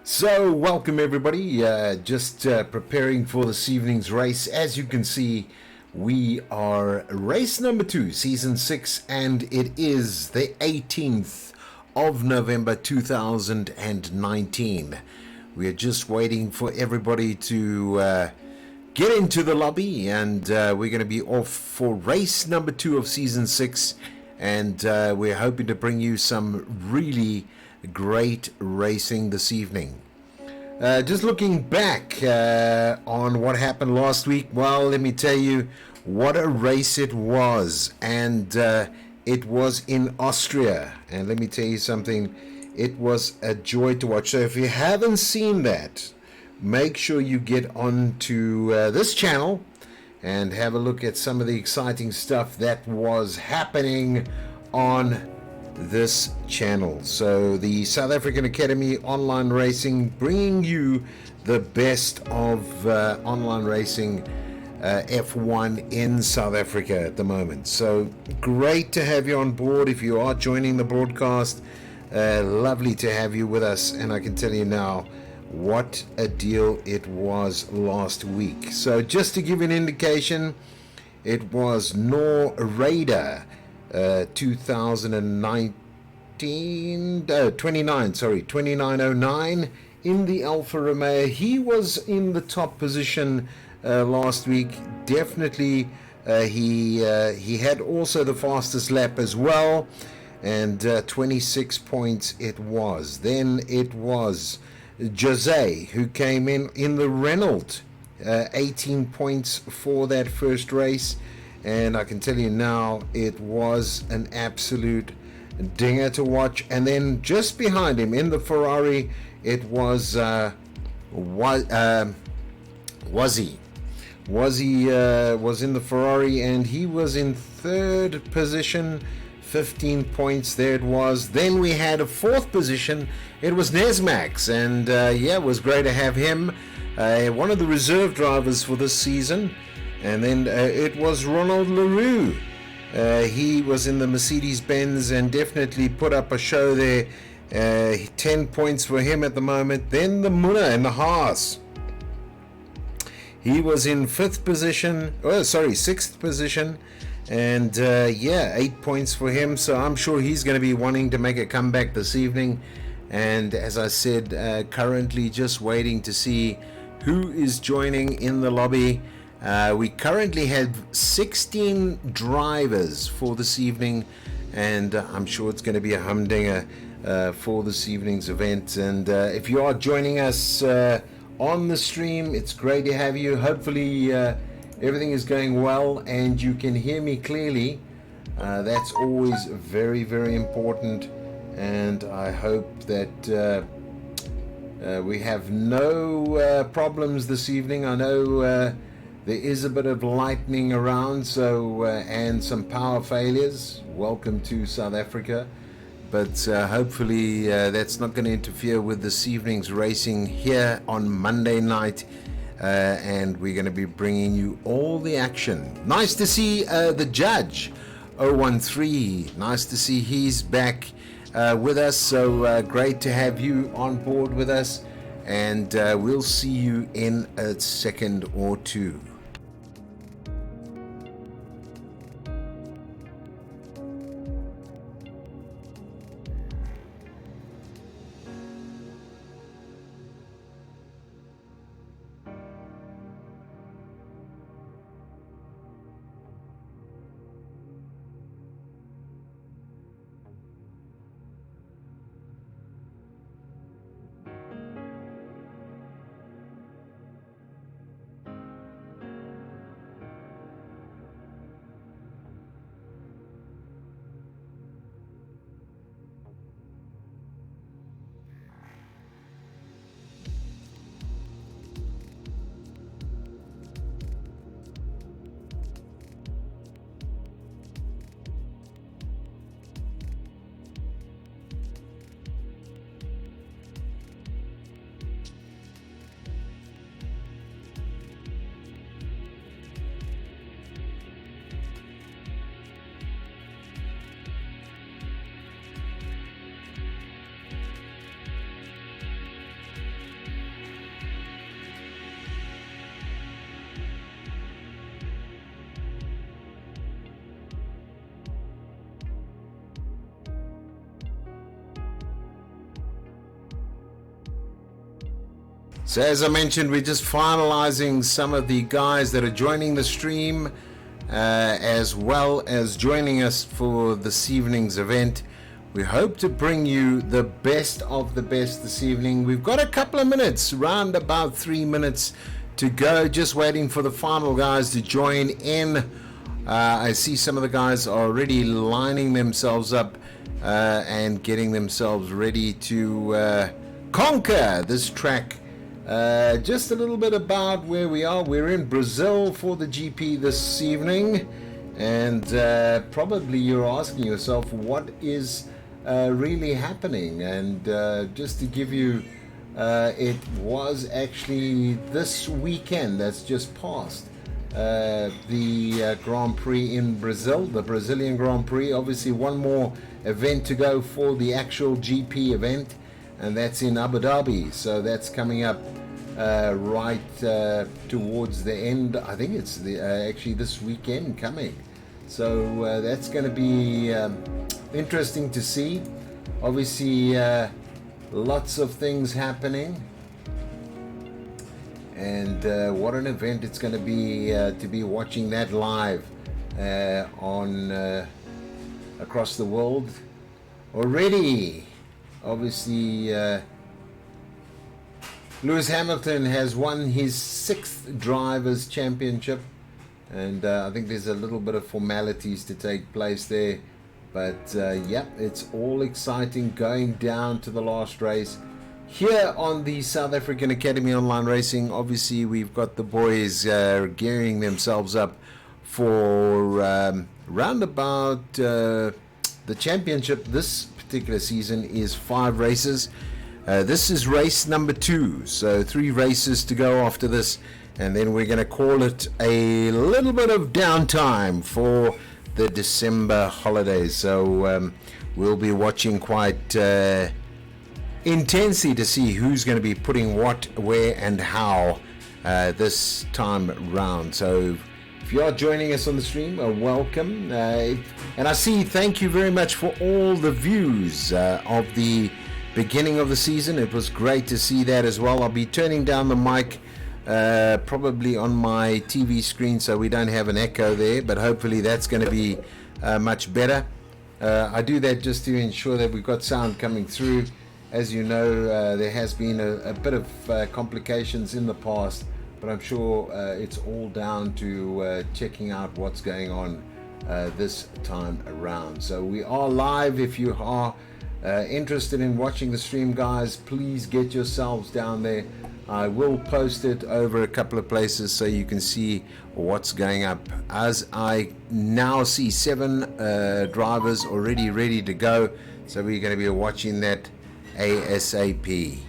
So, welcome everybody. Just preparing for this evening's race. As you can see, we are race number 2, season 6, and it is the 18th of November 2019. We are just waiting for everybody to get into the lobby, and we're going to be off for race number 2 of season 6, and we're hoping to bring you some really great racing this evening. Just looking back on what happened last week, well, let me tell you what a race it was, and it was in Austria, and let me tell you something, it was a joy to watch. So if you haven't seen that, make sure you get on to this channel and have a look at some of the exciting stuff that was happening on this channel. So the South African Academy Online Racing, bringing you the best of online racing, F1 in South Africa at the moment. So great to have you on board. If you are joining the broadcast, lovely to have you with us, and I can tell you now what a deal it was last week. So just to give you an indication, it was Nor Raider 2909 in the Alfa Romeo. He was in the top position last week. Definitely he had also the fastest lap as well, and 26 points it was. Then it was Jose who came in the Renault, 18 points for that first race. And I can tell you now, it was an absolute dinger to watch. And then just behind him in the Ferrari, it was Wazzy. Wazzy was in the Ferrari, and he was in third position, 15 points. There it was. Then we had a fourth position. It was Nesmax, and yeah, it was great to have him, one of the reserve drivers for this season. And then it was Ronald LaRue. He was in the Mercedes-Benz and definitely put up a show there. 10 points for him at the moment. Then the Munna and the Haas. He was in sixth position. And yeah, 8 points for him. So I'm sure he's going to be wanting to make a comeback this evening. And as I said, currently just waiting to see who is joining in the lobby. We currently have 16 drivers for this evening, and I'm sure it's going to be a humdinger for this evening's event. And if you are joining us on the stream, it's great to have you. Hopefully everything is going well and you can hear me clearly. That's always very, very important, and I hope that we have no problems this evening. I know there is a bit of lightning around, so and some power failures. Welcome to South Africa, but hopefully that's not going to interfere with this evening's racing here on Monday night, and we're going to be bringing you all the action. Nice to see the judge 013. Nice to see he's back with us. So great to have you on board with us, and we'll see you in a second or two. So as I mentioned, we're just finalizing some of the guys that are joining the stream, as well as joining us for this evening's event. We hope to bring you the best of the best this evening. We've got a couple of minutes, around about 3 minutes to go, just waiting for the final guys to join in. I see some of the guys are already lining themselves up and getting themselves ready to conquer this track. Just a little bit about where we are. We're in Brazil for the GP this evening, and probably you're asking yourself what is really happening. And just to give you, it was actually this weekend that's just passed, the Grand Prix in Brazil, the Brazilian Grand Prix. Obviously one more event to go for the actual GP event, and that's in Abu Dhabi. So that's coming up right towards the end. I think it's actually this weekend coming. So that's going to be interesting to see. Obviously lots of things happening, and what an event it's going to be watching that live on across the world already. Obviously Lewis Hamilton has won his 6th Drivers' Championship, and I think there's a little bit of formalities to take place there, but yep, it's all exciting going down to the last race here on the South African Academy Online Racing. Obviously we've got the boys gearing themselves up for round about the championship. This particular season is 5 races. This is race number 2, so 3 races to go after this, and then we're going to call it a little bit of downtime for the December holidays. So we'll be watching quite intensely to see who's going to be putting what, where and how this time round. So if you are joining us on the stream, welcome. And I see, thank you very much for all the views of the beginning of the season. It was great to see that as well. I'll be turning down the mic probably on my TV screen so we don't have an echo there, but hopefully that's going to be much better. I do that just to ensure that we've got sound coming through. As you know, there has been a bit of complications in the past, but I'm sure it's all down to checking out what's going on this time around. So we are live. If you are interested in watching the stream, guys, please get yourselves down there. I will post it over a couple of places so you can see what's going up. As I now see 7 drivers already ready to go, so we're going to be watching that ASAP.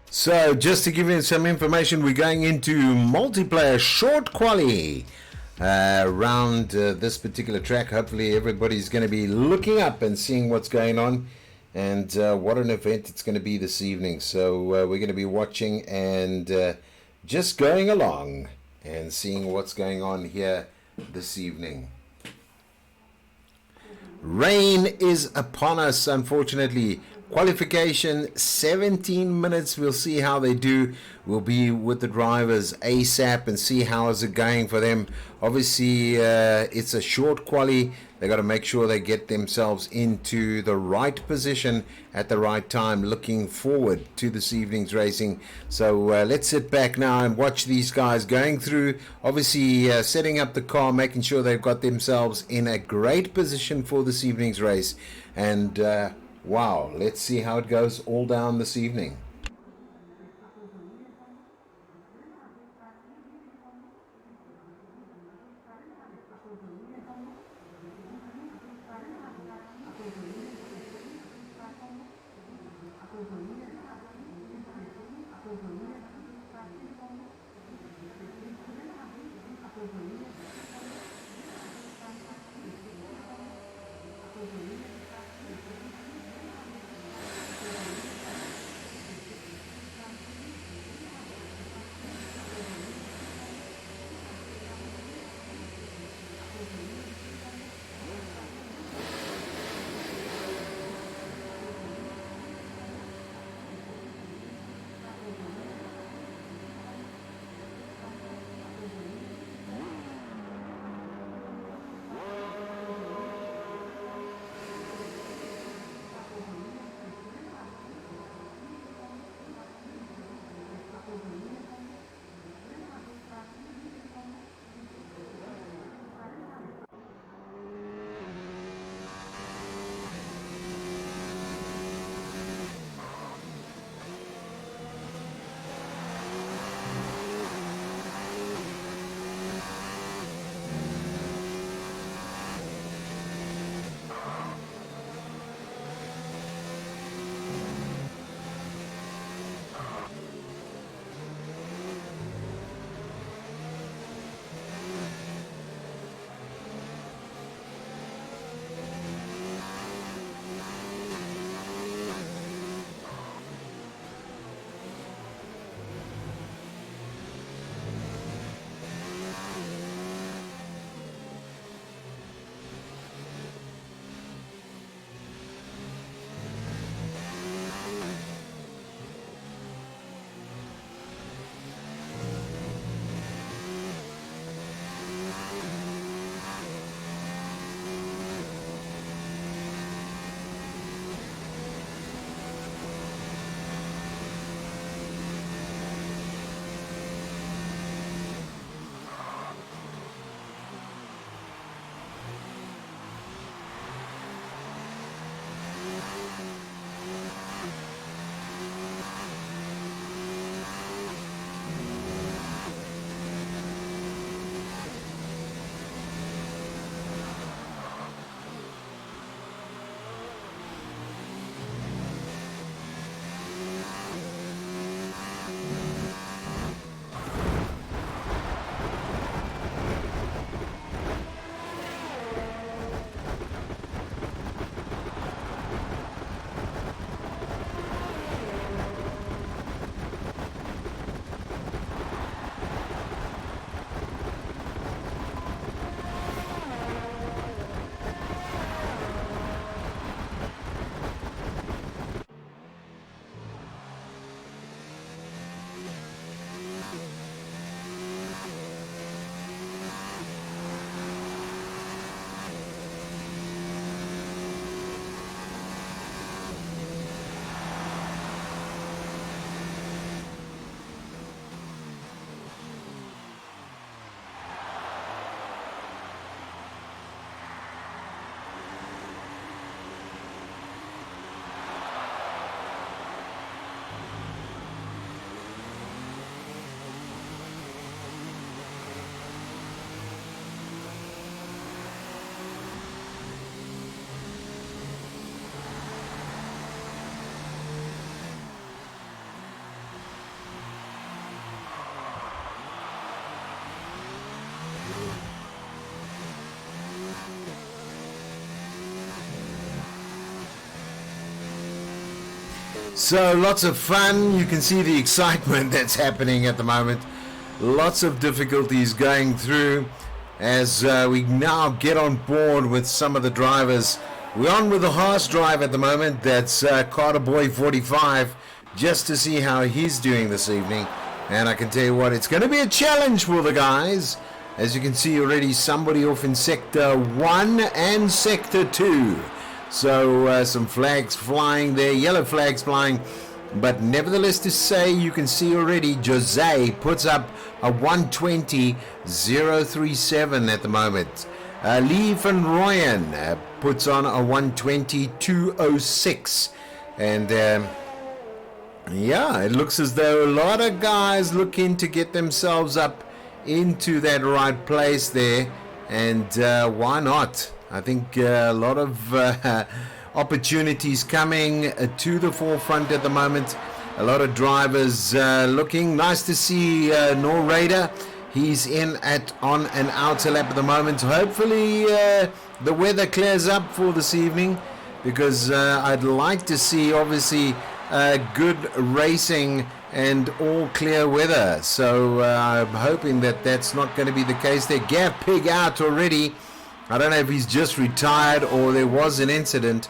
So just to give you some information, we're going into multiplayer short quali around this particular track. Hopefully everybody's going to be looking up and seeing what's going on, and what an event it's going to be this evening. So we're going to be watching and just going along and seeing what's going on here this evening. Rain is upon us, unfortunately. Qualification 17 minutes. We'll see how they do. We'll be with the drivers ASAP and see how is it going for them. Obviously it's a short quali. They got to make sure they get themselves into the right position at the right time, looking forward to this evening's racing. So let's sit back now and watch these guys going through, obviously setting up the car, making sure they've got themselves in a great position for this evening's race. And wow, let's see how it goes all down this evening. So lots of fun. You can see the excitement that's happening at the moment. Lots of difficulties going through as we now get on board with some of the drivers We're on with the horse drive at the moment. That's Carter Boy 45, just to see how he's doing this evening. And I can tell you what, it's going to be a challenge for the guys. As you can see already, somebody off in Sector 1 and Sector 2. So some flags flying there, yellow flags flying. But nevertheless to say, you can see already Jose puts up a 120.037 at the moment. Lee van Rooyen puts on a 120.206. And yeah, it looks as though a lot of guys looking to get themselves up into that right place there. And why not? I think a lot of opportunities coming to the forefront at the moment. A lot of drivers looking. Nice to see Nor Raider. He's in on an outer lap at the moment. Hopefully the weather clears up for this evening, because I'd like to see obviously good racing and all clear weather. So I'm hoping that that's not going to be the case there. Gav Pig out already. I don't know if he's just retired or there was an incident,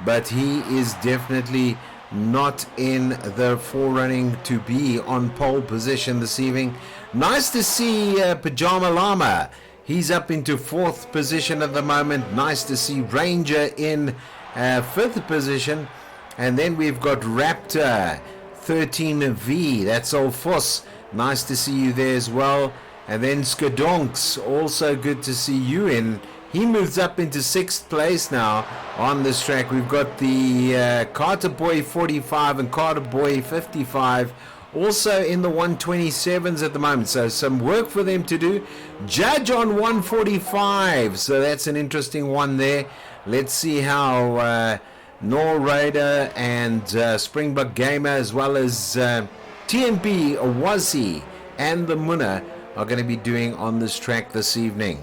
but he is definitely not in the forerunning to be on pole position this evening. Nice to see Pajama Llama. He's up into 4th position at the moment. Nice to see Ranger in 5th position. And then we've got Raptor 13V. That's all Foss. Nice to see you there as well. And then Skadonks, also good to see you in. He moves up into 6th place now on this track. We've got the Carter Boy 45 and Carter Boy 55 also in the 127s at the moment. So some work for them to do. Judge on 145. So that's an interesting one there. Let's see how Nor Raider and Springbok Gamer, as well as TMP, Owazi and the Munna are going to be doing on this track this evening.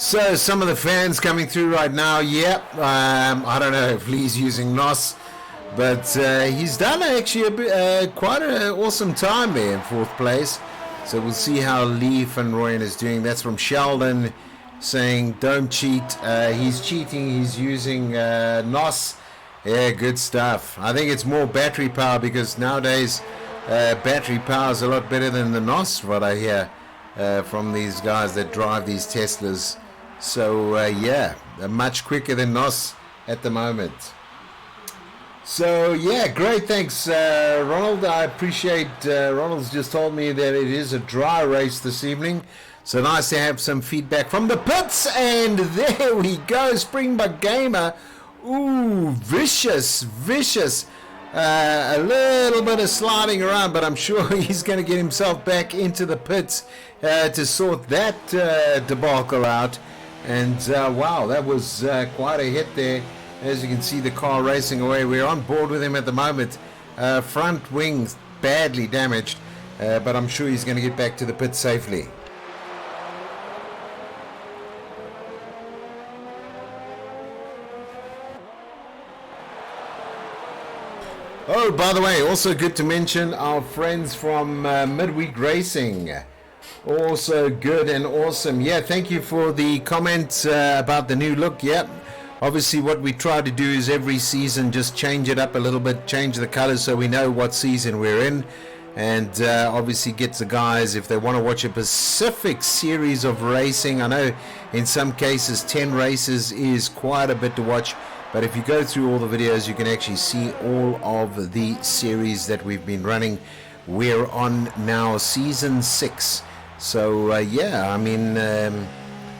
So some of the fans coming through right now. Yep, I don't know if Lee's using NOS, but he's done actually quite an awesome time there in 4th place. So we'll see how Lee van Rooyen is doing. That's from Sheldon saying don't cheat. He's cheating. He's using NOS. Yeah, good stuff. I think it's more battery power, because nowadays battery power is a lot better than the NOS, what I hear from these guys that drive these Teslas. So yeah, much quicker than NOS at the moment. So yeah, great, thanks Ronald. I appreciate Ronald's just told me that it is a dry race this evening, so nice to have some feedback from the pits. And there we go, Springbok Gamer. Ooh, vicious. A little bit of sliding around, but I'm sure he's going to get himself back into the pits to sort that debacle out. And wow, that was quite a hit there. As you can see, the car racing away. We're on board with him at the moment. Front wings badly damaged, but I'm sure he's going to get back to the pit safely. Oh, by the way, also good to mention our friends from Midweek Racing. Also good and awesome. Yeah, thank you for the comments about the new look. Yep. Obviously what we try to do is every season just change it up a little bit, change the colors so we know what season we're in, and obviously get the guys, if they want to watch a specific series of racing. I know in some cases 10 races is quite a bit to watch, but if you go through all the videos you can actually see all of the series that we've been running. We're on now season 6. So yeah, I mean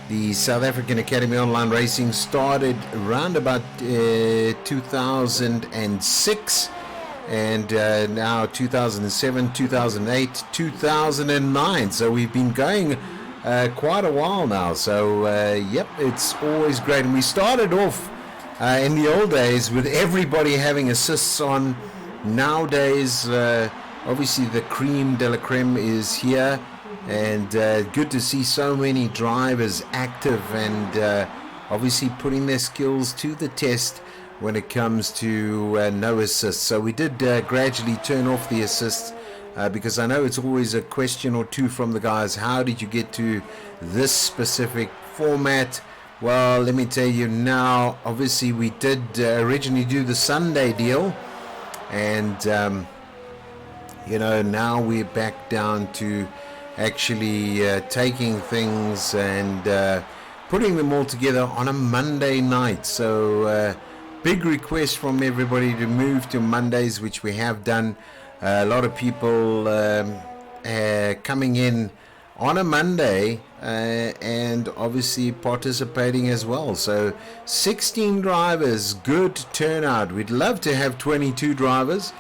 the South African Academy Online Racing started around about 2006, and now 2007, 2008, 2009. So we've been going quite a while now. So yep, it's always great. And we started off in the old days with everybody having assists on. Nowadays, obviously the creme de la creme is here. And good to see so many drivers active and obviously putting their skills to the test when it comes to no assists. So we did gradually turn off the assists because I know it's always a question or two from the guys. How did you get to this specific format? Well, let me tell you now. Obviously we did originally do the Sunday deal, and you know, now we're back down to actually taking things and putting them all together on a Monday night. So big request from everybody to move to Mondays, which we have done. A lot of people coming in on a Monday and obviously participating as well. So 16 drivers, good turnout. We'd love to have 22 drivers,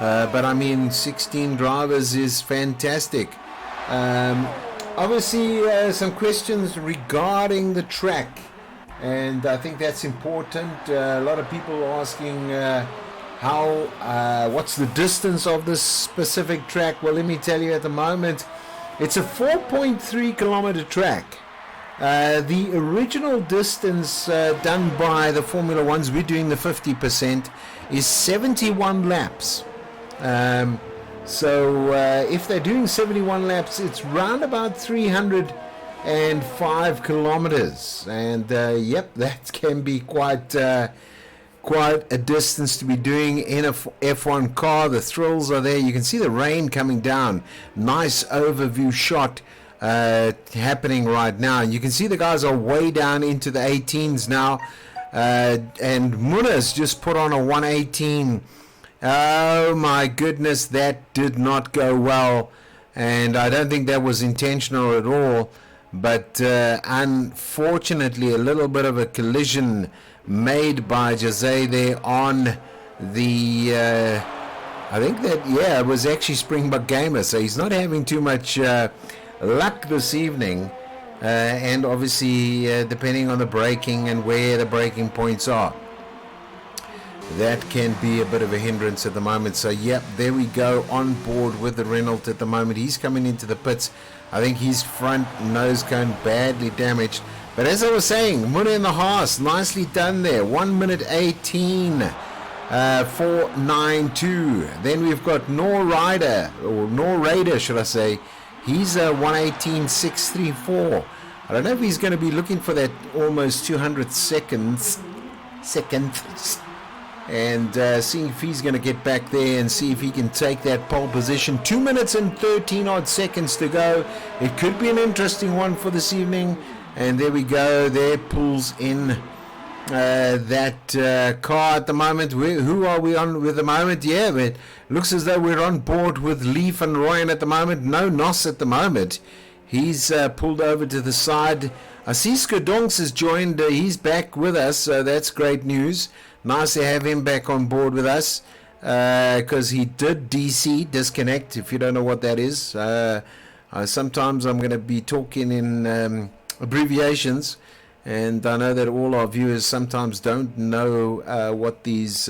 but I mean 16 drivers is fantastic. Obviously some questions regarding the track, and I think that's important. A lot of people are asking what's the distance of this specific track. Well, let me tell you, at the moment it's a 4.3 kilometer track. The original distance done by the Formula Ones, we're doing the 50%, is 71 laps. So if they're doing 71 laps, it's round about 305 kilometers, and yep, that can be quite a distance to be doing in a F1 car. The thrills are there. You can see the rain coming down. Nice overview shot happening right now. You can see the guys are way down into the 18s now, and Muna's just put on a 118. Oh my goodness, that did not go well, and I don't think that was intentional at all, but unfortunately a little bit of a collision made by Jose there on the I think that, yeah, it was actually Springbok Gamer, so he's not having too much luck this evening, and obviously depending on the braking and where the braking points are, that can be a bit of a hindrance at the moment. So yep, there we go, on board with the Renault at the moment. He's coming into the pits. I think his front nose cone badly damaged. But as I was saying, Muna in the Haas, nicely done there. 1 minute 18, 492. Then we've got Nor Raider, should I say. He's 118.634. I don't know if he's going to be looking for that almost 200 seconds, and seeing if he's going to get back there and see if he can take that pole position. 2 minutes and 13 odd seconds to go. It could be an interesting one for this evening. And there we go. There pulls in that car at the moment. Who are we on with the moment? Yeah, it looks as though we're on board with Lee van Rooyen at the moment. No Nos at the moment. He's pulled over to the side. I see Skadonks has joined. He's back with us, so that's great news. Nice to have him back on board with us, because he did disconnect, if you don't know what that is. Sometimes I'm going to be talking in abbreviations, and I know that all our viewers sometimes don't know what these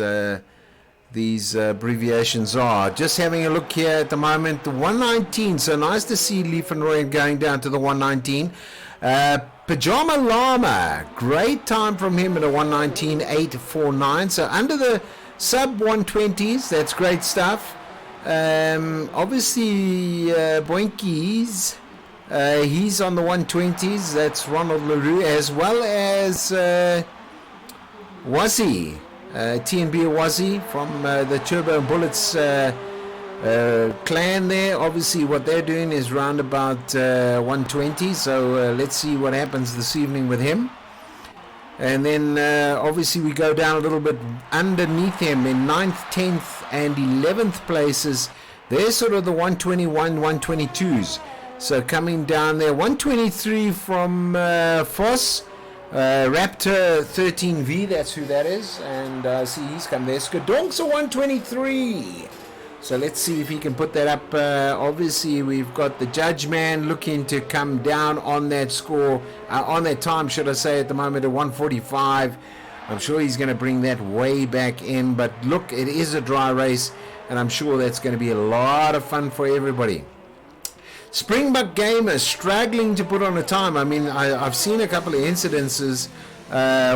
abbreviations are. Just having a look here at the moment, the 119, so nice to see Lee van Rooyen going down to the 119. Pajama Llama, great time from him at a 119.849, so under the sub 120s. That's great stuff. Obviously Boinkies, he's on the 120s. That's Ronald LaRue, as well as Wazzy, TNB Wazzy from the Turbo Bullets clan there. Obviously what they're doing is round about 120, so let's see what happens this evening with him. And then obviously we go down a little bit underneath him in 9th, 10th and 11th places. They're sort of the 121, 122s. So coming down there, 123 from Foss, Raptor 13V, that's who that is. And see, he's come there. Skadonks a 123. So let's see if he can put that up. Obviously, we've got the judge man looking to come down on that score, on that time, should I say, at the moment at 145. I'm sure he's going to bring that way back in. But look, it is a dry race, and I'm sure that's going to be a lot of fun for everybody. Springbok Gamer struggling to put on a time. I mean, I've seen a couple of incidences,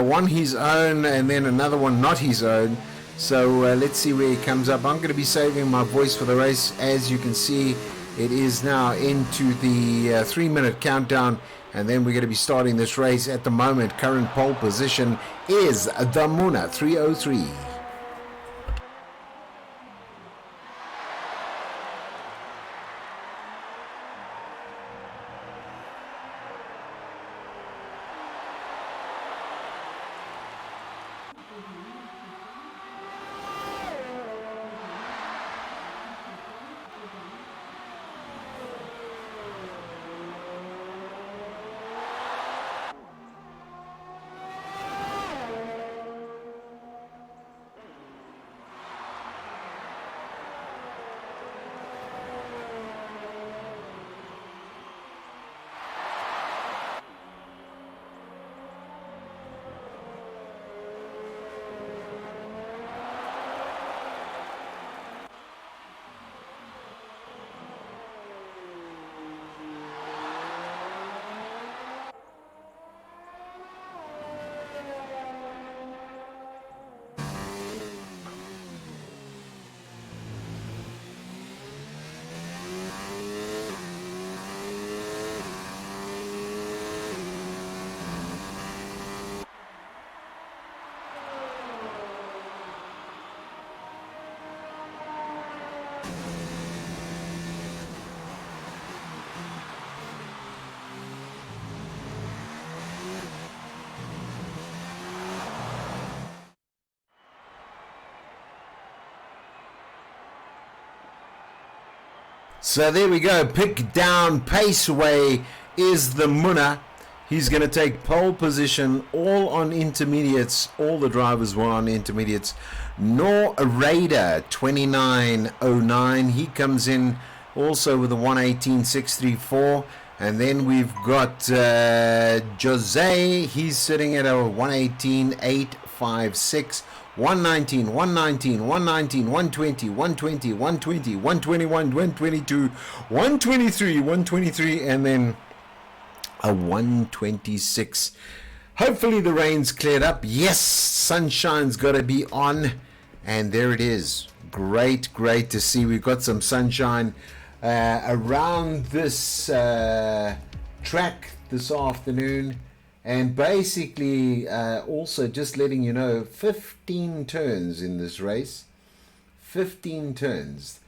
one his own and then another one not his own. So let's see where he comes up. I'm going to be saving my voice for the race. As you can see, it is now into the 3-minute countdown, and then we're going to be starting this race. At the moment, current pole position is the Muna 303. So there we go. Pick down Paceway is the Muna. He's going to take pole position, all on intermediates. All the drivers were on intermediates. Nor Raider 2909. He comes in also with a 118.634. And then we've got Jose. He's sitting at a 118.856. 119, 119, 119, 120, 120, 120, 121, 122, 123, 123, and then a 126. Hopefully the rain's cleared up. Yes, sunshine's got to be on, and there it is. Great to see we've got some sunshine around this track this afternoon. And basically also just letting you know, 15 turns in this race. 15 turns.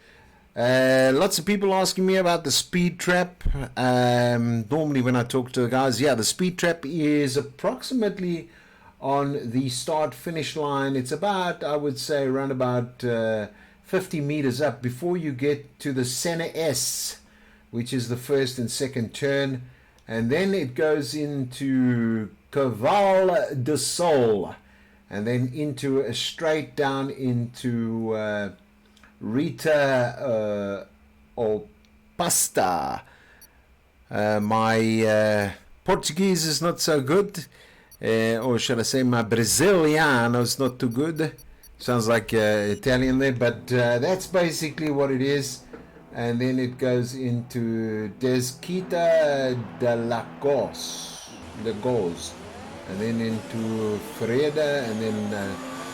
Lots of people asking me about the speed trap. Normally when I talk to the guys, the speed trap is approximately on the start finish line. It's about, I would say, around about 50 meters up before you get to the center S, which is the first and second turn, and then it goes into Cavall de Sol, and then into a straight down into Rita or Pasta. My Portuguese is not so good, or should I say my Braziliano is not too good. Sounds like Italian there, but that's basically what it is. And then it goes into Desquita de la Gos, and then into Freda, and then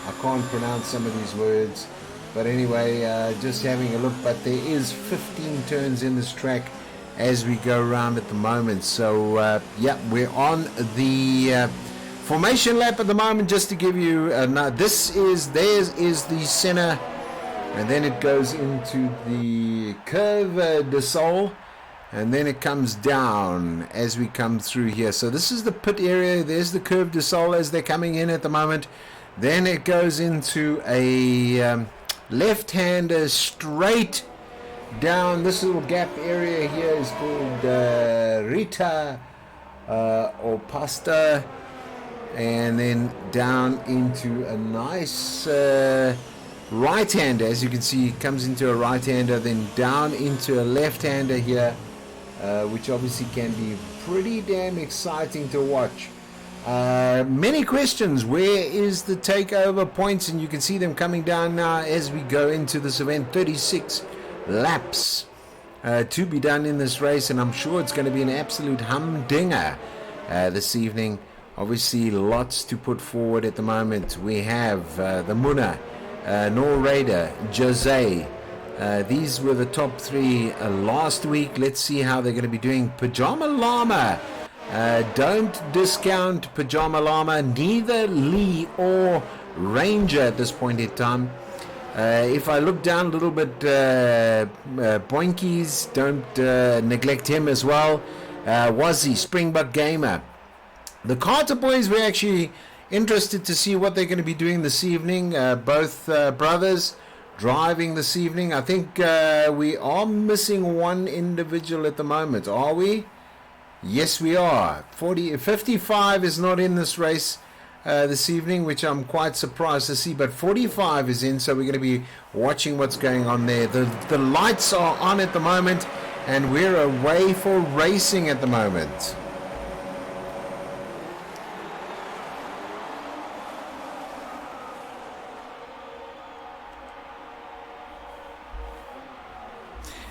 I can't pronounce some of these words. But anyway, just having a look, but there is 15 turns in this track as we go around at the moment. So we're on the formation lap at the moment. Just to give you theirs is the center, and then it goes into the Curve de Sol, and then it comes down as we come through here. So this is the pit area. There's the Curve de Sol as they're coming in at the moment. Then it goes into a left-hander straight down. This little gap area here is called Rita or Pasta, and then down into a nice right-hander. As you can see, it comes into a right-hander, then down into a left-hander here, which obviously can be pretty damn exciting to watch. Many questions. Where is the takeover points? And you can see them coming down now as we go into this event. 36 laps to be done in this race, and I'm sure it's going to be an absolute humdinger this evening. Obviously lots to put forward at the moment. We have the Muna, Nor Raider, Jose. These were the top three last week. Let's see how they're going to be doing. Pajama Llama, don't discount Pajama Llama, neither Lee or Ranger at this point in time. If I look down a little bit, Boinkies, don't neglect him as well. Wazzy, Springbok Gamer. The Carter boys, we're actually interested to see what they're going to be doing this evening. Both brothers driving this evening. I think we are missing one individual at the moment, are we? Yes, we are. 55 is not in this race this evening, which I'm quite surprised to see, but 45 is in, so we're going to be watching what's going on there. The lights are on at the moment, and we're away for racing at the moment.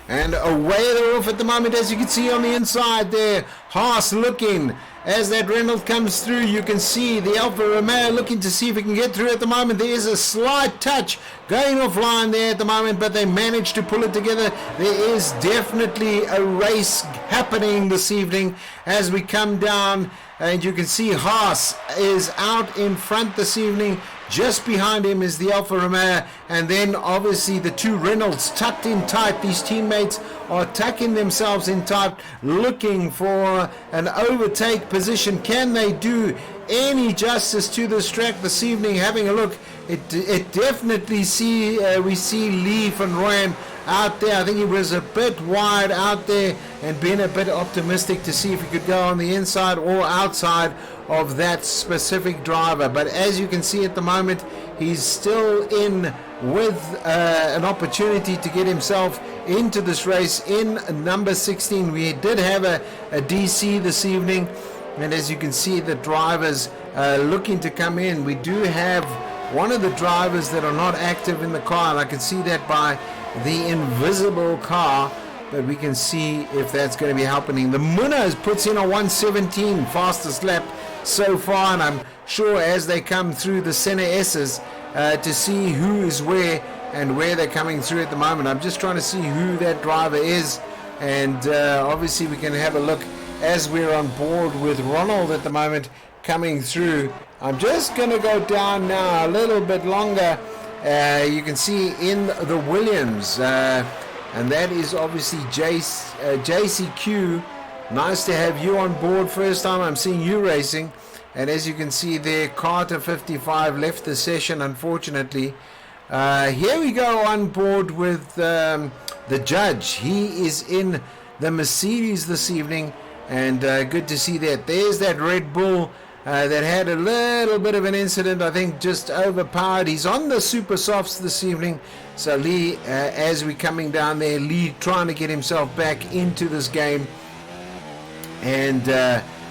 And away they're off at the moment, as you can see on the inside there. Haas looking as that Reynolds comes through. You can see the Alfa Romeo looking to see if it can get through at the moment. There is a slight touch going offline there at the moment, but they managed to pull it together. There is definitely a race happening this evening as we come down, and you can see Haas is out in front this evening. Just behind him is the Alfa Romeo, and then obviously the two Reynolds tucked in tight. These teammates are tucking themselves in tight, looking for an overtake position. Can they do any justice to this track this evening? Having a look, it definitely we see Lee van Rooyen out there. I think he was a bit wide out there and being a bit optimistic to see if he could go on the inside or outside of that specific driver. But as you can see at the moment, he's still in with an opportunity to get himself into this race in number 16. We did have a DC this evening, and as you can see, the drivers looking to come in. We do have one of the drivers that are not active in the car, and I can see that by the invisible car but we can see if that's going to be happening. The Munners puts in a 117, fastest lap so far, and I'm sure as they come through the center S's to see who is where and where they're coming through at the moment. I'm just trying to see who that driver is, and obviously we can have a look as we're on board with Ronald at the moment coming through. I'm just going to go down now a little bit longer. You can see in the Williams, and that is obviously JCQ. Nice to have you on board. First time I'm seeing you racing. And as you can see there, Carter 55 left the session, unfortunately. Here we go on board with the judge. He is in the Mercedes this evening, and good to see that. There's that Red Bull that had a little bit of an incident, I think just overpowered. He's on the super softs this evening. So Lee, as we're coming down there, Lee trying to get himself back into this game and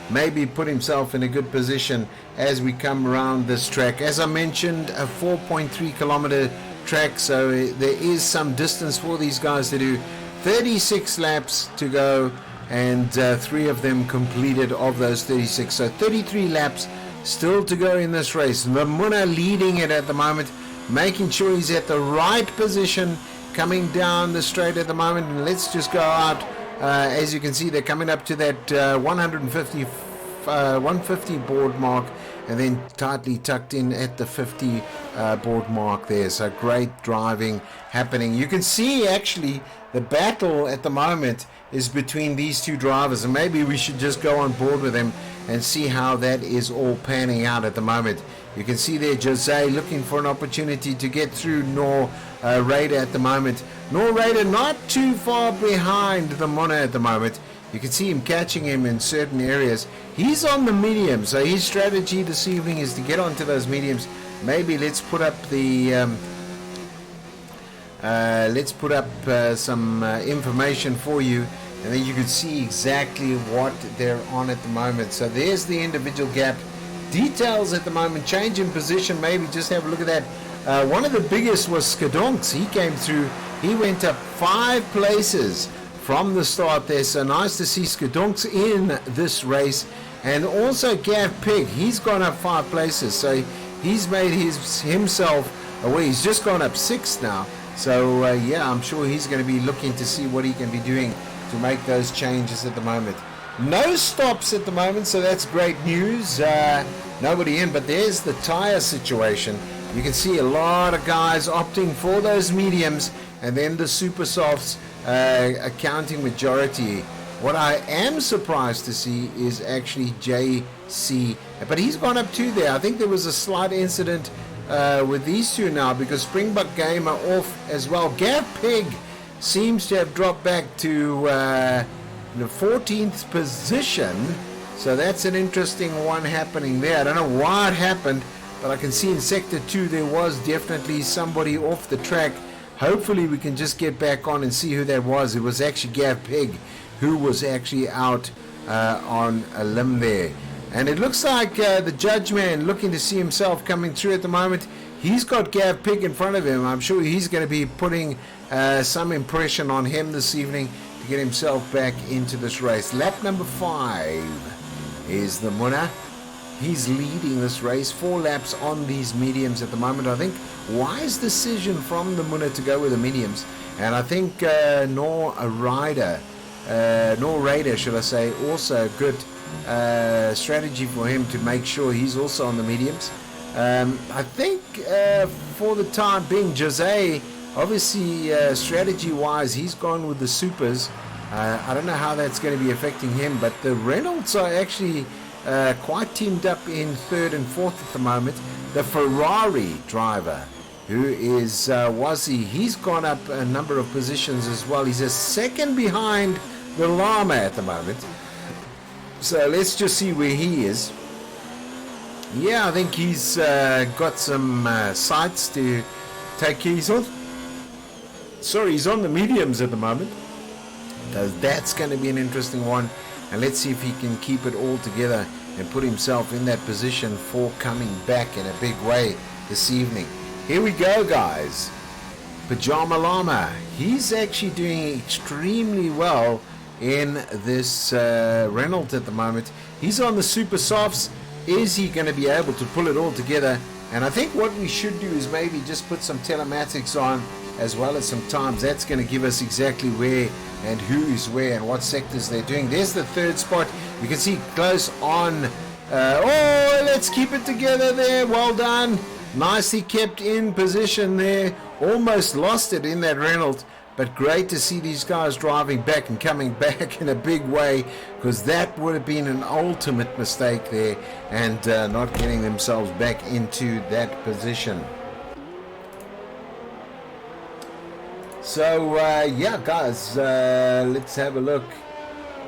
maybe put himself in a good position as we come around this track. As I mentioned, a 4.3 kilometer track, so there is some distance for these guys to do. 36 laps to go, and 3 of them completed of those 36, so 33 laps still to go in this race. Mamuna leading it at the moment, making sure he's at the right position coming down the straight at the moment. And let's just go out. As you can see, they're coming up to that 150 board mark, and then tightly tucked in at the 50 board mark there. So great driving happening. You can see actually the battle at the moment is between these two drivers, and maybe we should just go on board with them and see how that is all panning out at the moment. You can see there Jose looking for an opportunity to get through Nor Raider at the moment. Nor Raider not too far behind the Mona at the moment. You can see him catching him in certain areas. He's on the medium, so his strategy this evening is to get onto those mediums. Maybe let's put up the some information for you, and then you can see exactly what they're on at the moment. So there's the individual gap details at the moment. Change in position, maybe just have a look at that. One of the biggest was Skadonks. He came through, he went up 5 places from the start there, so nice to see Skadonks in this race. And also Gav Pig, he's gone up 5 places, so he's made himself away. He's just gone up 6 now. So yeah, I'm sure he's going to be looking to see what he can be doing to make those changes at the moment. No stops at the moment, so that's great news. Nobody in, but there's the tire situation. You can see a lot of guys opting for those mediums, and then the super softs accounting majority. What I am surprised to see is actually JC, but he's gone up 2 there. I think there was a slight incident with these two now, because Springbok Gamer off as well. Gav Pig seems to have dropped back to the 14th position, so that's an interesting one happening there. I don't know why it happened, but I can see in sector 2 there was definitely somebody off the track. Hopefully we can just get back on and see who that was. It was actually Gav Pig who was actually out on a limb there. And it looks like the judge man looking to see himself coming through at the moment. He's got Gav Pig in front of him. I'm sure he's going to be putting some impression on him this evening to get himself back into this race. Lap number 5 is the Munna. He's leading this race, 4 laps on these mediums at the moment. I think wise decision from the Munna to go with the mediums. And I think Nor Raider, should I say, also good strategy for him to make sure he's also on the mediums. I think for the time being, Jose, obviously strategy wise, he's gone with the supers. I don't know how that's going to be affecting him, but the Reynolds are actually quite teamed up in 3rd and 4th at the moment. The Ferrari driver, who is Wazzy, he's gone up a number of positions as well. He's a second behind the Llama at the moment. So let's just see where he is. Yeah, I think he's got some sights to take keys on. Sorry, he's on the mediums at the moment. So that's going to be an interesting one. And let's see if he can keep it all together and put himself in that position for coming back in a big way this evening. Here we go, guys. Pajama Llama. He's actually doing extremely well in this Renault at the moment. He's on the super softs. Is he going to be able to pull it all together? And I think what we should do is maybe just put some telematics on as well as some times. That's going to give us exactly where and who is where and what sectors they're doing. There's the third spot. You can see close on. Oh, let's keep it together there. Well done. Nicely kept in position there. Almost lost it in that Renault. But great to see these guys driving back and coming back in a big way, because that would have been an ultimate mistake there, and not getting themselves back into that position. So yeah guys, let's have a look.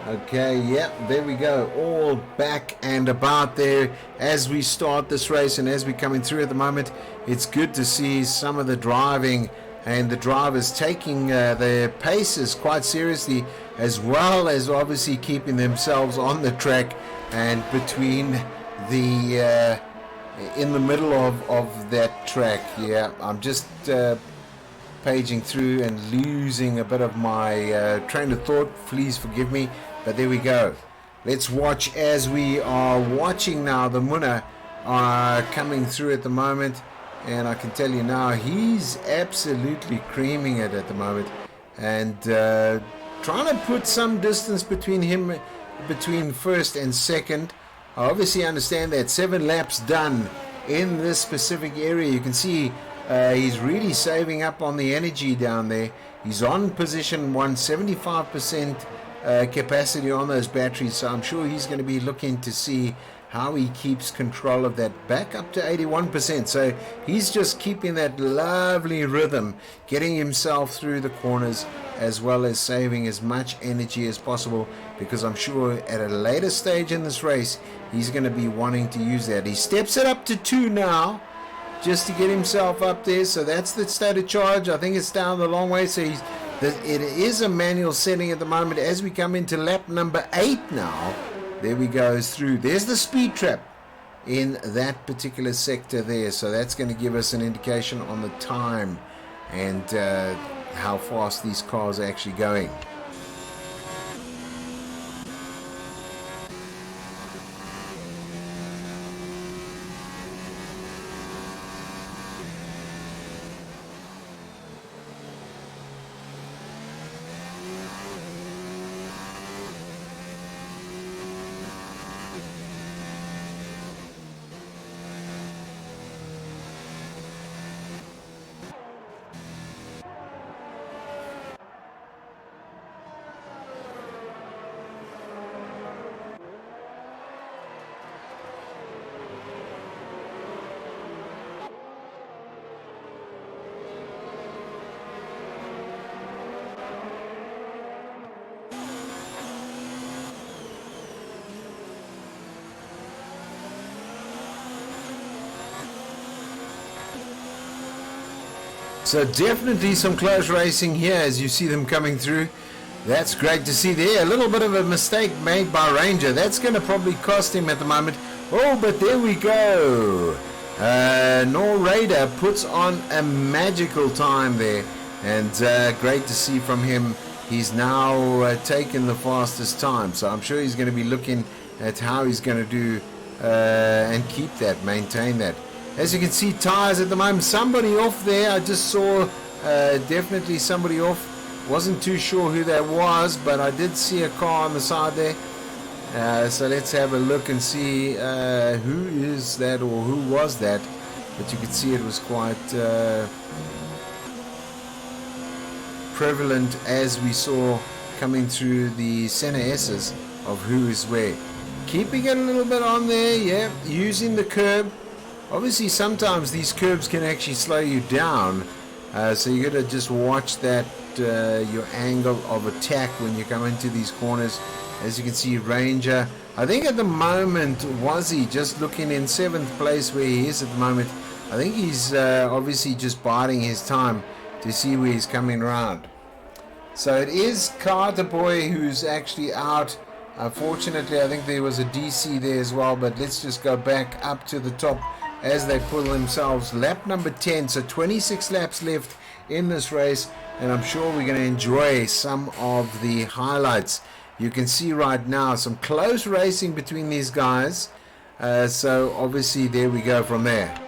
Okay, yep, there we go, all back and about there as we start this race and as we're coming through at the moment. It's good to see some of the driving and the drivers taking their paces quite seriously, as well as obviously keeping themselves on the track and between the in the middle of that track. Yeah, I'm just paging through and losing a bit of my train of thought. Please forgive me, but there we go. Let's watch as we are watching now. The Munna are coming through at the moment, and I can tell you now he's absolutely creaming it at the moment, and trying to put some distance between him, between first and second. I obviously understand that 7 laps done in this specific area. You can see he's really saving up on the energy down there. He's on position 1, 75% capacity on those batteries, so I'm sure he's going to be looking to see how he keeps control of that, back up to 81%. So he's just keeping that lovely rhythm, getting himself through the corners as well as saving as much energy as possible, because I'm sure at a later stage in this race he's going to be wanting to use that. He steps it up to 2 now just to get himself up there. So that's the state of charge. I think it's down the long way, so it is a manual setting at the moment as we come into lap number 8 now. There we go, through. There's the speed trap in that particular sector there. So that's going to give us an indication on the time and how fast these cars are actually going. So definitely some close racing here as you see them coming through. That's great to see there. A little bit of a mistake made by Ranger. That's going to probably cost him at the moment. Oh, but there we go. Nor Raider puts on a magical time there. And great to see from him. He's now taken the fastest time. So I'm sure he's going to be looking at how he's going to do and keep that, maintain that. As you can see, tires at the moment, somebody off there. I just saw definitely somebody off. Wasn't too sure who that was, but I did see a car on the side there. So let's have a look and see who is that or who was that. But you can see it was quite prevalent as we saw coming through the center S's of who is where. Keeping it a little bit on there, yeah, using the curb. Obviously sometimes these curbs can actually slow you down, so you got to just watch that your angle of attack when you come into these corners. As you can see, Ranger, I think at the moment, was he just looking in 7th place where he is at the moment. I think he's obviously just biding his time to see where he's coming around. So it is Carter Boy who's actually out. Unfortunately, I think there was a DC there as well, but let's just go back up to the top as they pull themselves. Lap number 10, so 26 laps left in this race, and I'm sure we're going to enjoy some of the highlights. You can see right now some close racing between these guys, so obviously there we go from there.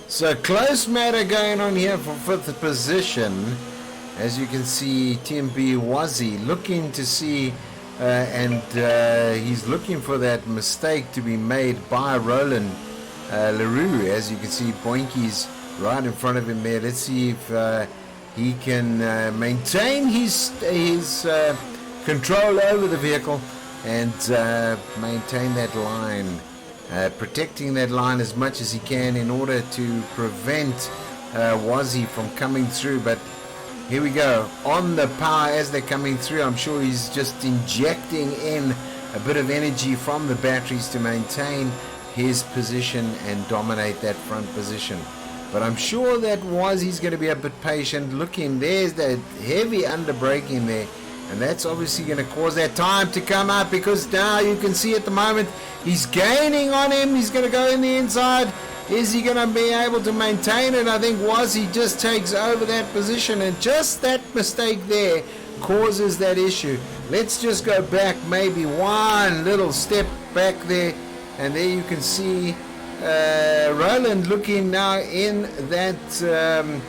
So close matter going on here for 5th position. As you can see, TMB Wazi looking to see, he's looking for that mistake to be made by Roland LaRue. As you can see, Boinky's right in front of him there. Let's see if he can maintain his control over the vehicle and maintain that line. Protecting that line as much as he can in order to prevent Wazi from coming through. But here we go, on the power as they're coming through. I'm sure he's just injecting in a bit of energy from the batteries to maintain his position and dominate that front position. But I'm sure that Wazi's going to be a bit patient. Looking, there's that heavy underbraking there, and that's obviously going to cause that time to come up, because now you can see at the moment he's gaining on him. He's going to go in the inside. Is he going to be able to maintain it? I think Wazi just takes over that position, and just that mistake there causes that issue. Let's just go back maybe one little step back there, and there you can see Roland looking now in that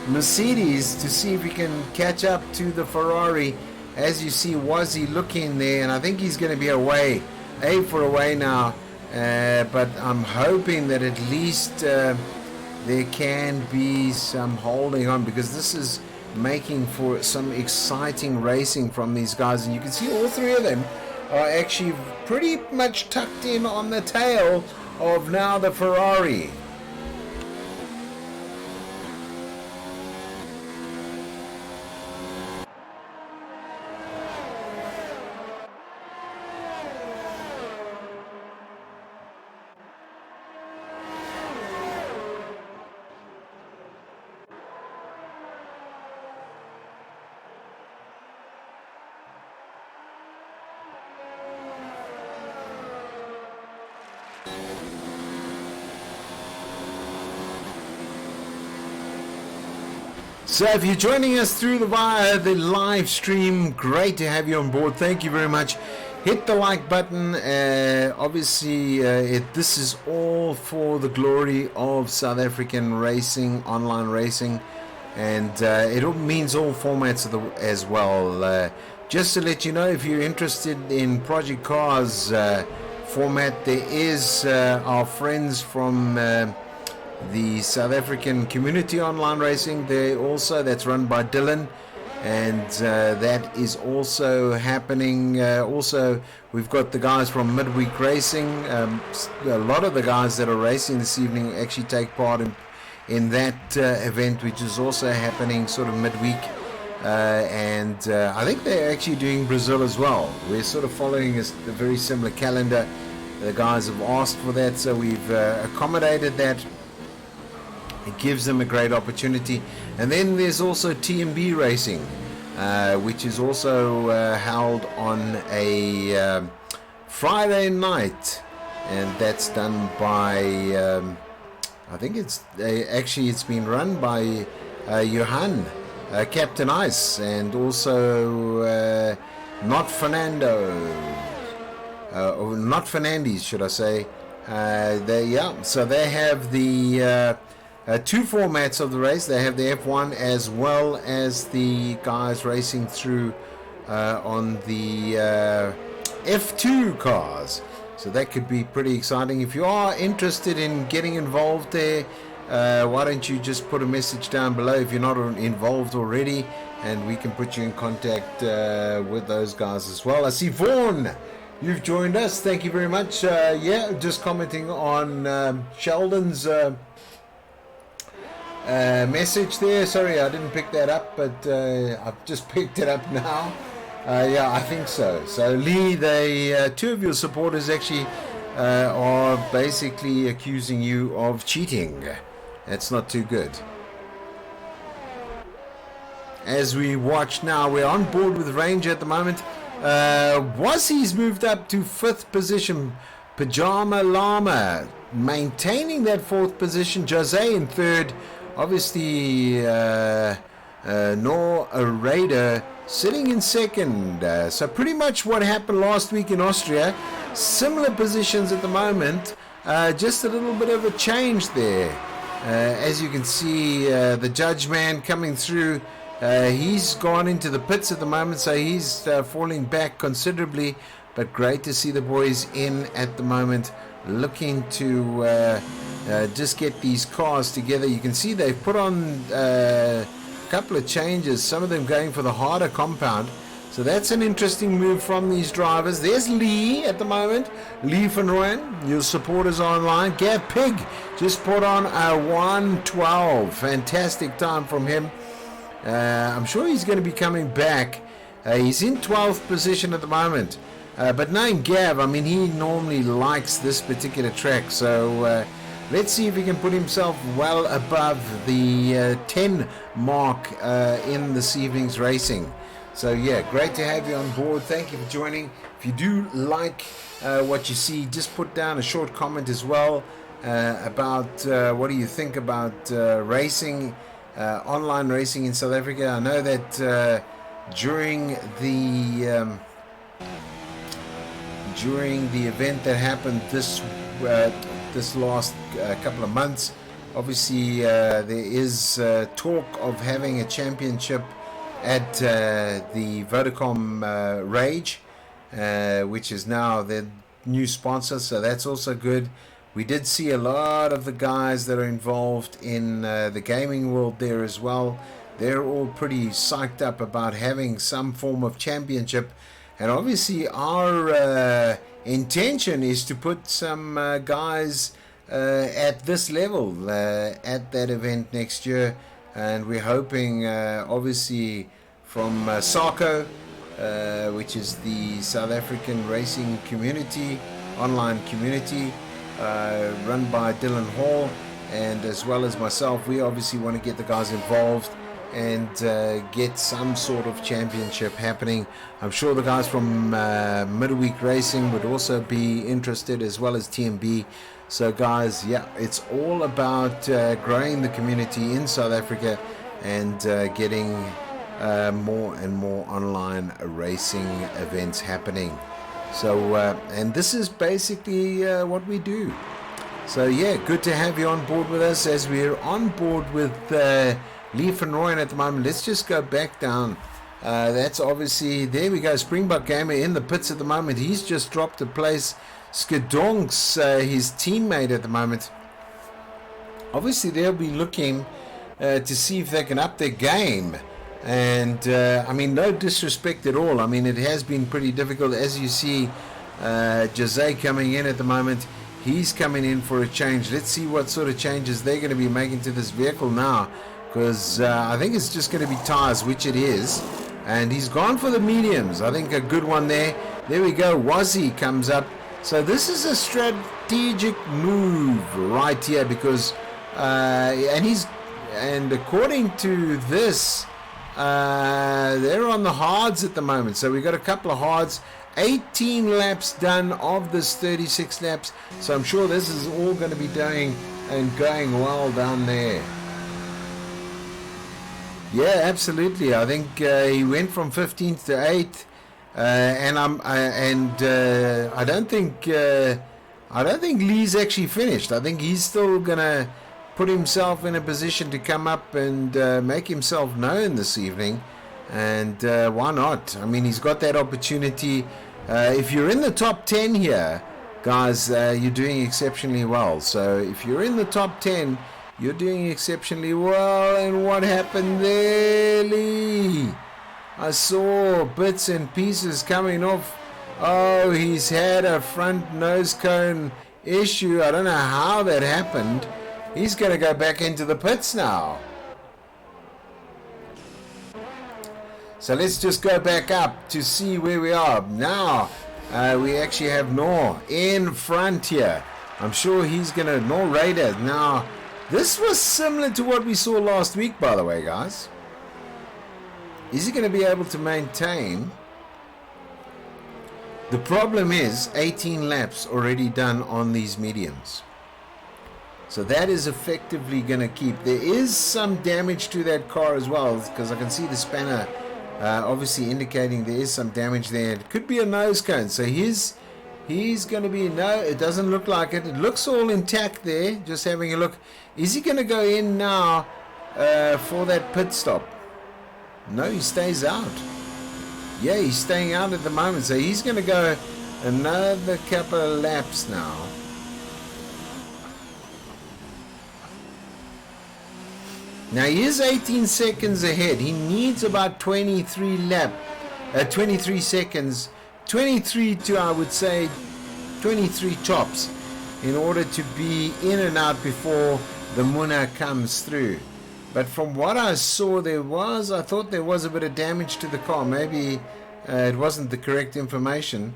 Mercedes to see if he can catch up to the Ferrari. As you see, Wazi looking there, and I think he's going to be away, for away now. But I'm hoping that at least there can be some holding on, because this is making for some exciting racing from these guys. And you can see all three of them are actually pretty much tucked in on the tail of now the Ferrari. So if you're joining us via the live stream, great to have you on board. Thank you very much. Hit the like button. Obviously, this is all for the glory of South African racing, online racing, and it means all formats as well. Just to let you know, if you're interested in Project Cars format, there is our friends from the South African Community Online Racing. That's run by Dylan, and that is also happening. Also, we've got the guys from Midweek Racing. A lot of the guys that are racing this evening actually take part in that event, which is also happening sort of midweek. and I think they're actually doing Brazil as well. We're sort of following a very similar calendar. The guys have asked for that, so we've accommodated that. It gives them a great opportunity. And then there's also TMB racing, which is also held on a Friday night, and that's done by I think it's been run by Johan, Captain Ice, and also not Fernandes, should I say. So they have the two formats of the race. They have the F1 as well as the guys racing through on the F2 cars. So that could be pretty exciting. If you are interested in getting involved there, why don't you just put a message down below if you're not involved already, and we can put you in contact with those guys as well. I see Vaughn, you've joined us. Thank you very much. Just commenting on Sheldon's message there. Sorry, I didn't pick that up, but I've just picked it up now. I think so. So Lee, two of your supporters actually are basically accusing you of cheating. That's not too good. As we watch now, we're on board with Ranger at the moment. Wassie's moved up to 5th position. Pajama Llama maintaining that 4th position. Jose in 3rd. Obviously, Nor Raider sitting in 2nd. So pretty much what happened last week in Austria. Similar positions at the moment. Just a little bit of a change there. As you can see, the judge man coming through. He's gone into the pits at the moment, so he's falling back considerably. But great to see the boys in at the moment, looking to just get these cars together. You can see they've put on a couple of changes, some of them going for the harder compound. So that's an interesting move from these drivers. There's Lee at the moment, Lee van Rooyen, your supporters online. Gav Pig just put on a 1:12. Fantastic time from him. I'm sure he's going to be coming back. He's in 12th position at the moment. But knowing Gav, I mean, he normally likes this particular track. So let's see if he can put himself well above the 10 mark in this evening's racing. So yeah, great to have you on board. Thank you for joining. If you do like what you see, just put down a short comment as well about what do you think about racing, online racing in South Africa. I know that during the event that happened this last couple of months, obviously there is talk of having a championship at the Vodacom Rage, which is now their new sponsor, so that's also good. We did see a lot of the guys that are involved in the gaming world there as well. They're all pretty psyched up about having some form of championship, and obviously our intention is to put some guys at this level at that event next year. And we're hoping, obviously, from SAAOLR, which is the South African Racing Community, online community, run by Dylan Hall, and as well as myself, we obviously want to get the guys involved and get some sort of championship happening. I'm sure the guys from Midweek Racing would also be interested, as well as TMB. So guys, yeah, it's all about growing the community in South Africa and getting more and more online racing events happening. So and this is basically what we do. So yeah, good to have you on board with us as we're on board with Lee van Rooyen at the moment. Let's just go back down. That's obviously, there we go, Springbok Gamer in the pits at the moment. He's just dropped a place. Skedonks, his teammate at the moment. Obviously they'll be looking to see if they can up their game. And I mean, no disrespect at all. I mean, it has been pretty difficult. As you see, Jose coming in at the moment. He's coming in for a change. Let's see what sort of changes they're going to be making to this vehicle now. because I think it's just going to be tires, which it is. And he's gone for the mediums. I think a good one there. There we go. Wazzy comes up. So this is a strategic move right here because, and according to this, they're on the hards at the moment. So we've got a couple of hards. 18 laps done of this 36 laps. So I'm sure this is all going to be going well down there. Yeah, absolutely. I think he went from 15th to 8th, I don't think Lee's actually finished. I think he's still gonna put himself in a position to come up and make himself known this evening. And why not? I mean, he's got that opportunity. If you're in the top 10 here, guys, you're doing exceptionally well. So if you're in the top 10, you're doing exceptionally well. And what happened there, Lee? I saw bits and pieces coming off. Oh, he's had a front nose cone issue. I don't know how that happened. He's going to go back into the pits now. So let's just go back up to see where we are. Now, we actually have Nor in front here. I'm sure he's going to... Nor Raider. Now, this was similar to what we saw last week, by the way, guys. Is he going to be able to maintain? The problem is 18 laps already done on these mediums. So that is effectively going to keep. There is some damage to that car as well, because I can see the spanner obviously indicating there is some damage there. It could be a nose cone. So he's going to be... No, it doesn't look like it. It looks all intact there. Just having a look. Is he going to go in now for that pit stop? No, he stays out. Yeah, he's staying out at the moment. So he's going to go another couple of laps now. Now he is 18 seconds ahead. He needs about 23 seconds. 23 to, I would say, 23 tops in order to be in and out before the Muna comes through. But from what I saw, I thought there was a bit of damage to the car. Maybe it wasn't the correct information,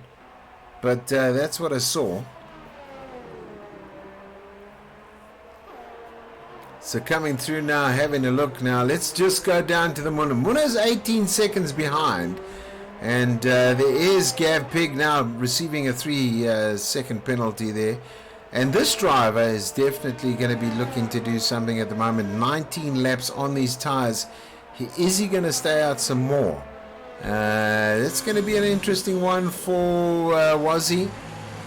but that's what I saw. So coming through now, having a look now. Let's just go down to the Muna. Muna's 18 seconds behind. And there is Gav Pig now receiving a 3-second penalty there. And this driver is definitely going to be looking to do something at the moment. 19 laps on these tires. Is he going to stay out some more? That's going to be an interesting one for Wazzy.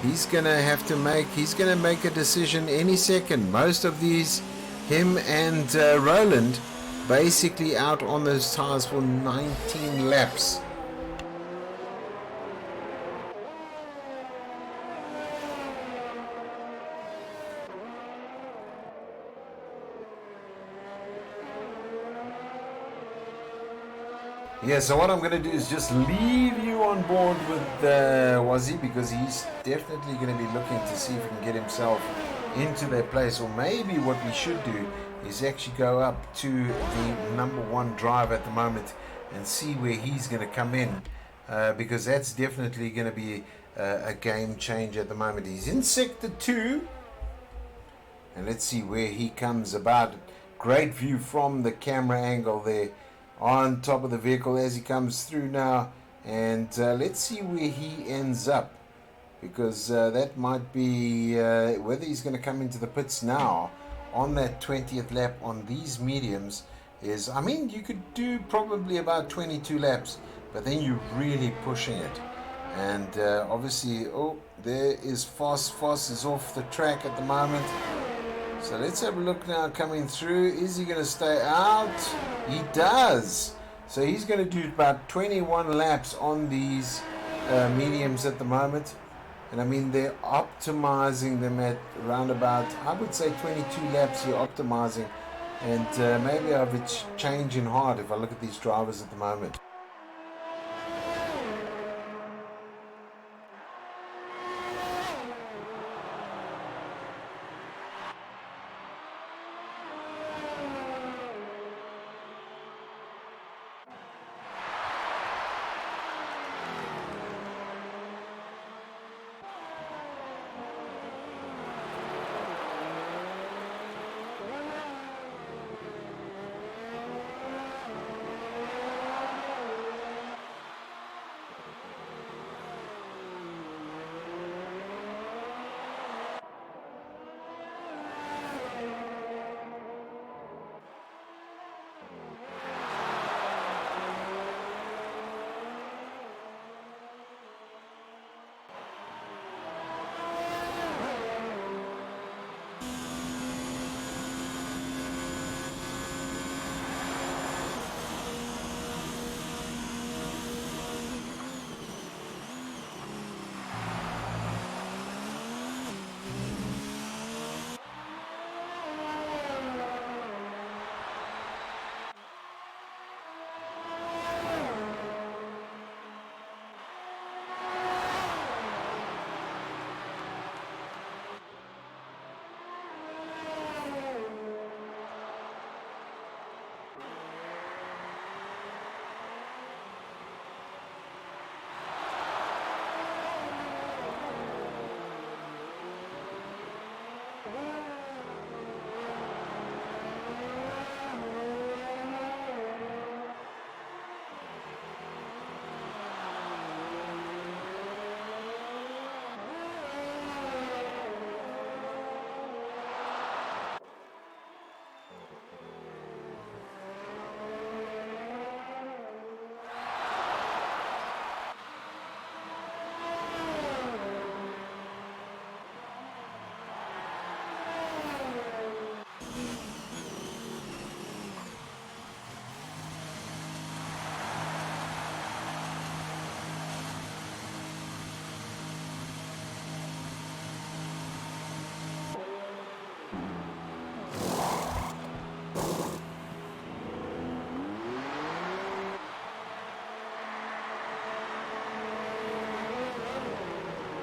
He's going to make a decision any second. Most of these, him and Roland, basically out on those tires for 19 laps. Yeah, so what I'm going to do is just leave you on board with Wazzy, because he's definitely going to be looking to see if he can get himself into that place. Or maybe what we should do is actually go up to the number 1 driver at the moment and see where he's going to come in, because that's definitely going to be a game changer at the moment. He's in sector 2, and let's see where he comes about. Great view from the camera angle there on top of the vehicle as he comes through now, and let's see where he ends up, because that might be whether he's going to come into the pits now on that 20th lap on these mediums. Is, I mean, you could do probably about 22 laps, but then you're really pushing it. And obviously, oh, there is Foss is off the track at the moment. So let's have a look now coming through. Is he going to stay out? He does. So he's going to do about 21 laps on these mediums at the moment. And I mean, they're optimizing them at around about, I would say 22 laps you're optimizing. And maybe I have a change in heart if I look at these drivers at the moment.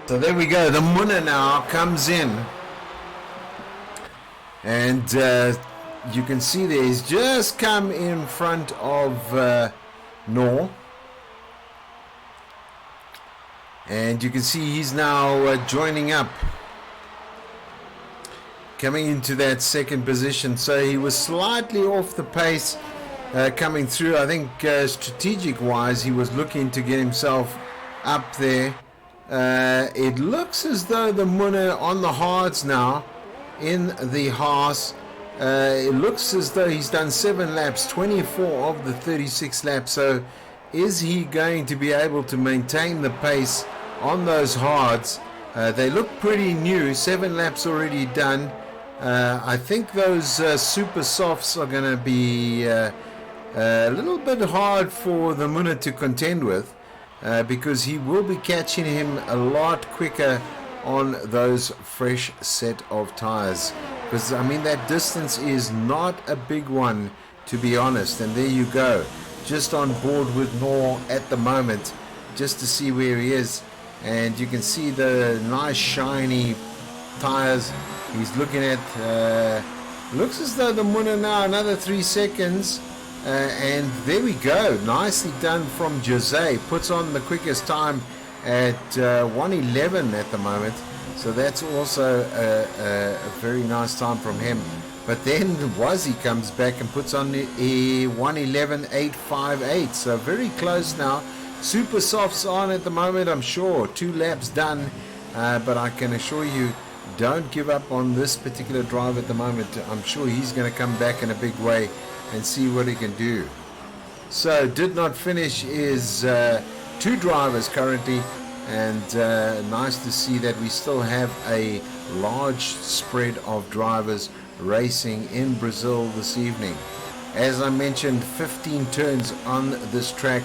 So there we go. The Munna now comes in, and you can see there he's just come in front of Noor, and you can see he's now joining up, coming into that second position. So he was slightly off the pace coming through. I think strategic wise he was looking to get himself up there. It looks as though the Munna on the hards now in the Haas, it looks as though he's done 7 laps, 24 of the 36 laps. So is he going to be able to maintain the pace on those hards? They look pretty new, 7 laps already done. I think those super softs are going to be a little bit hard for the Munna to contend with, because he will be catching him a lot quicker on those fresh set of tires. Because I mean, that distance is not a big one, to be honest. And there you go, just on board with Noor at the moment, just to see where he is. And you can see the nice shiny tires he's looking at. Looks as though the Munna now another 3 seconds. And there we go, nicely done from Jose. Puts on the quickest time at 1:11 at the moment, so that's also a very nice time from him. But then Wazzy comes back and puts on a 1:11.858, so very close now. Super softs on at the moment, I'm sure. 2 laps done, but I can assure you, don't give up on this particular drive at the moment. I'm sure he's going to come back in a big way and see what he can do. So did not finish is 2 drivers currently, and nice to see that we still have a large spread of drivers racing in Brazil this evening. As I mentioned, 15 turns on this track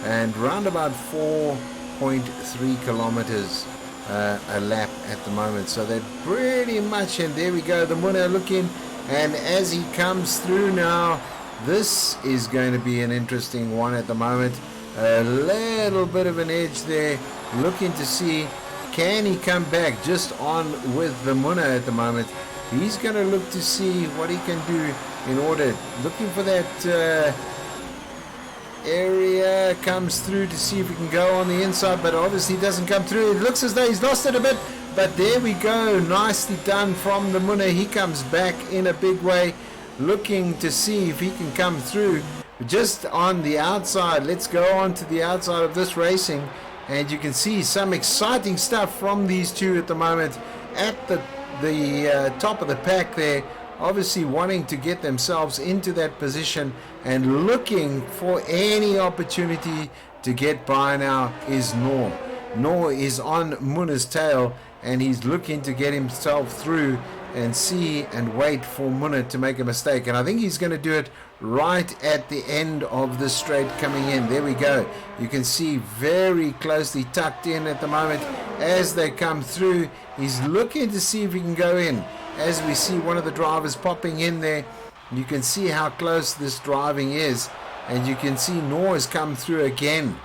and round about 4.3 kilometers a lap at the moment. So they're pretty much, and there we go, the Munna looking. And as he comes through now, this is going to be an interesting one at the moment. A little bit of an edge there, looking to see, can he come back just on with the Munna at the moment. He's going to look to see what he can do in order, looking for that area, comes through to see if he can go on the inside, but obviously doesn't come through. It looks as though he's lost it a bit. But there we go, nicely done from the Munna. He comes back in a big way, looking to see if he can come through just on the outside. Let's go on to the outside of this racing, and you can see some exciting stuff from these two at the moment at the top of the pack there, obviously wanting to get themselves into that position and looking for any opportunity to get by. Now is Noor. Noor is on Munna's tail, and he's looking to get himself through and see and wait for Munna to make a mistake. And I think he's going to do it right at the end of the straight coming in. There we go. You can see very closely tucked in at the moment as they come through. He's looking to see if he can go in. As we see one of the drivers popping in there, you can see how close this driving is. And you can see Noor has come through again.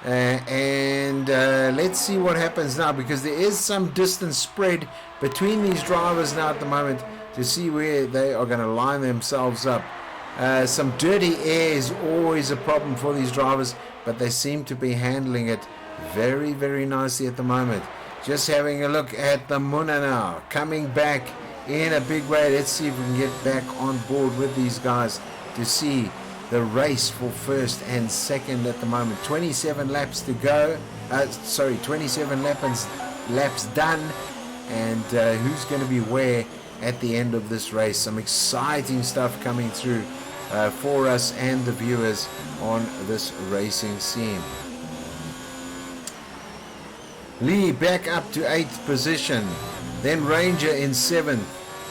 Let's see what happens now, because there is some distance spread between these drivers now at the moment to see where they are going to line themselves up. Some dirty air is always a problem for these drivers, but they seem to be handling it very, very nicely at the moment. Just having a look at the Munna now, coming back in a big way. Let's see if we can get back on board with these guys to see the race for first and second at the moment. 27 laps to go. 27 laps done. And who's going to be where at the end of this race? Some exciting stuff coming through for us and the viewers on this racing scene. Lee back up to 8th position. Then Ranger in 7th.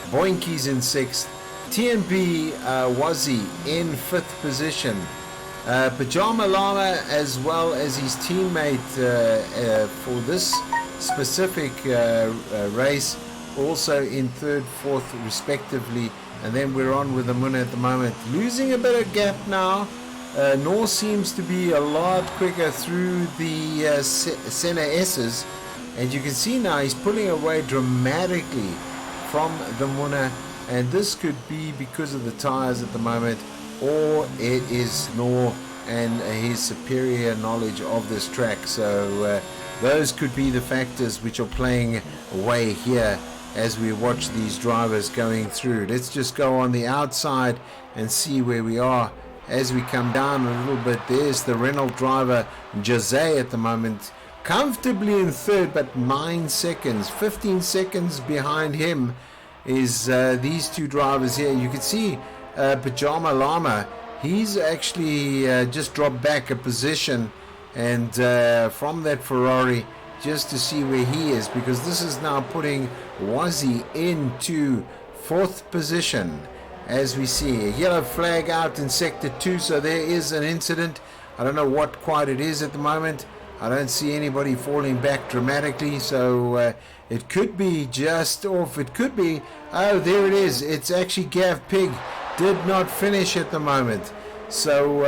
Boinkies in 6th. TMP Wazzy in 5th position. Pajama Lama, as well as his teammate for this specific race, also in 3rd, 4th respectively. And then we're on with the Munna at the moment, losing a bit of gap now. Noor seems to be a lot quicker through the center S's, And you can see now he's pulling away dramatically from the Muna, and this could be because of the tires at the moment, or it is Nor and his superior knowledge of this track. So those could be the factors which are playing away here as we watch these drivers going through. Let's just go on the outside and see where we are as we come down a little bit. There's the Renault driver Jose at the moment, comfortably in third, but 9 seconds, 15 seconds behind him is these two drivers here. You can see Pajama Lama, he's actually just dropped back a position, and from that Ferrari, just to see where he is, because this is now putting Wazzy into 4th position. As we see a yellow flag out in sector 2, so there is an incident. I don't know what quite it is at the moment. I don't see anybody falling back dramatically, so it could be just off. It could be, oh, there it is. It's actually Gav Pig did not finish at the moment. So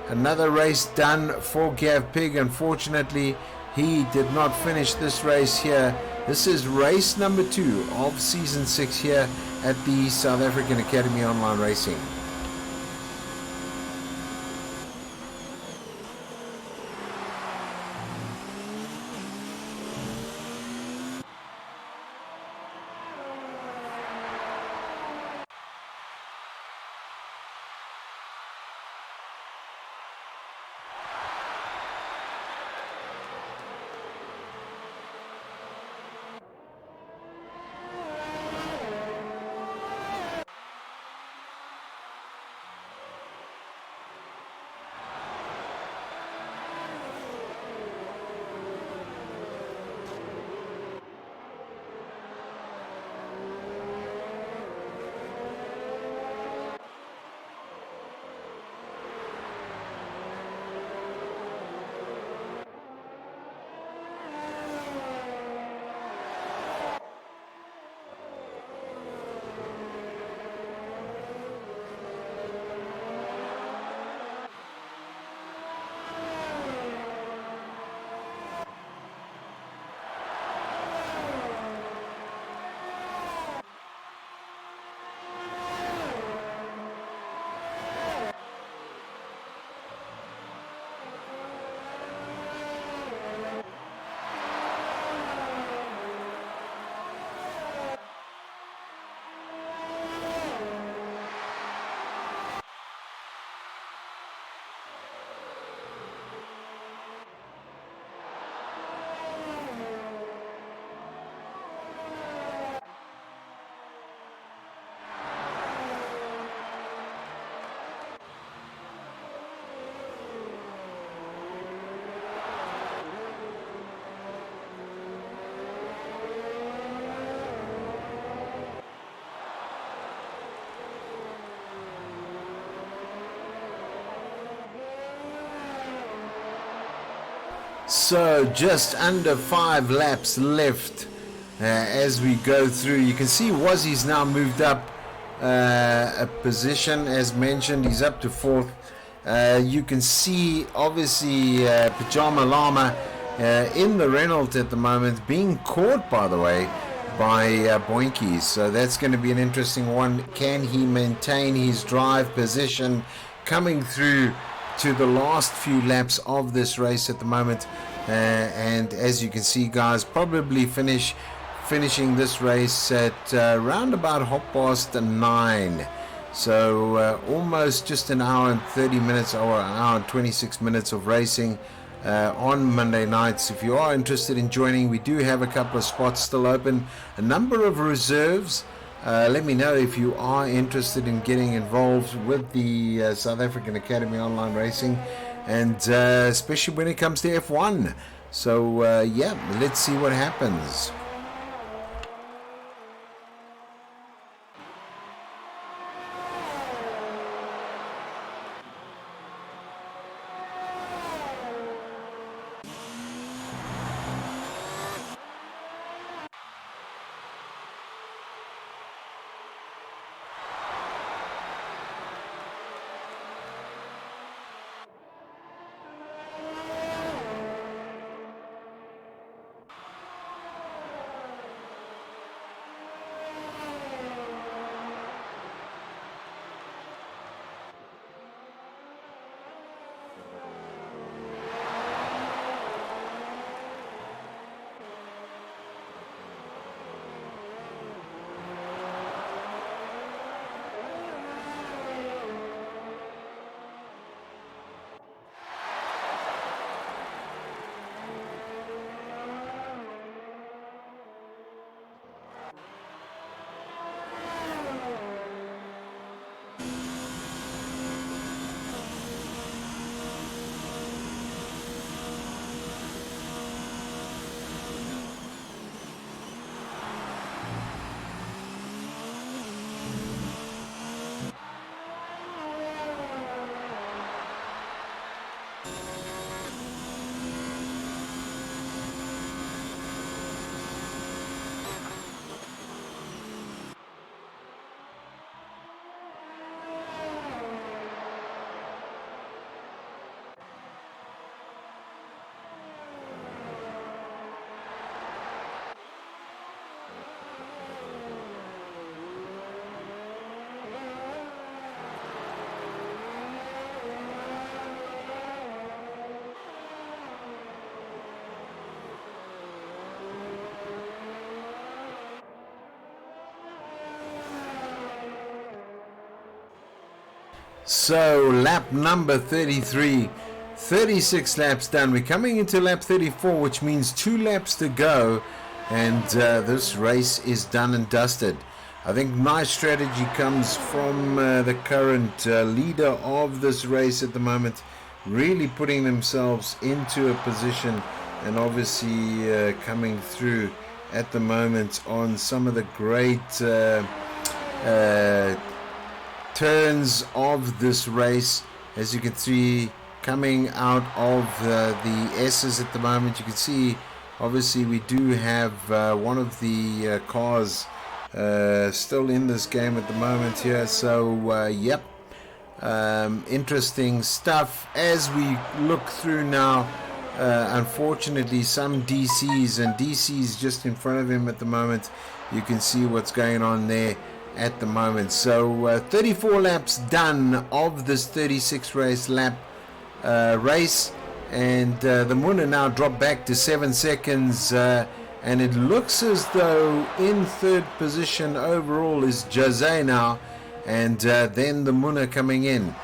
another race done for Gav Pig. Unfortunately, he did not finish this race here. This is race number 2 of season 6 here at the South African Academy Online Racing. So just under 5 laps left as we go through. You can see Wazzy's now moved up a position. As mentioned, he's up to 4th. You can see obviously Pajama Lama in the Renault at the moment, being caught, by the way, by Boinkies. So that's going to be an interesting one. Can he maintain his drive position coming through to the last few laps of this race at the moment? And as you can see, guys, probably finishing this race at around about 9:30. So almost just an hour and 30 minutes or an hour and 26 minutes of racing on Monday nights. If you are interested in joining, we do have a couple of spots still open, a number of reserves. Let me know if you are interested in getting involved with the South African Academy Online Racing, and especially when it comes to F1. So yeah, let's see what happens. So lap number 33, 36 laps done. We're coming into lap 34, which means 2 laps to go, and this race is done and dusted. I think nice strategy comes from the current leader of this race at the moment, really putting themselves into a position and obviously coming through at the moment on some of the great turns of this race. As you can see, coming out of the S's at the moment, you can see obviously we do have one of the cars still in this game at the moment here. So yep, interesting stuff as we look through now. Unfortunately, some DCs, and DC's just in front of him at the moment. You can see what's going on there at the moment. So 34 laps done of this 36 race lap race, and the Muna now dropped back to 7 seconds, and it looks as though in third position overall is Jose now, and then the Muna coming in.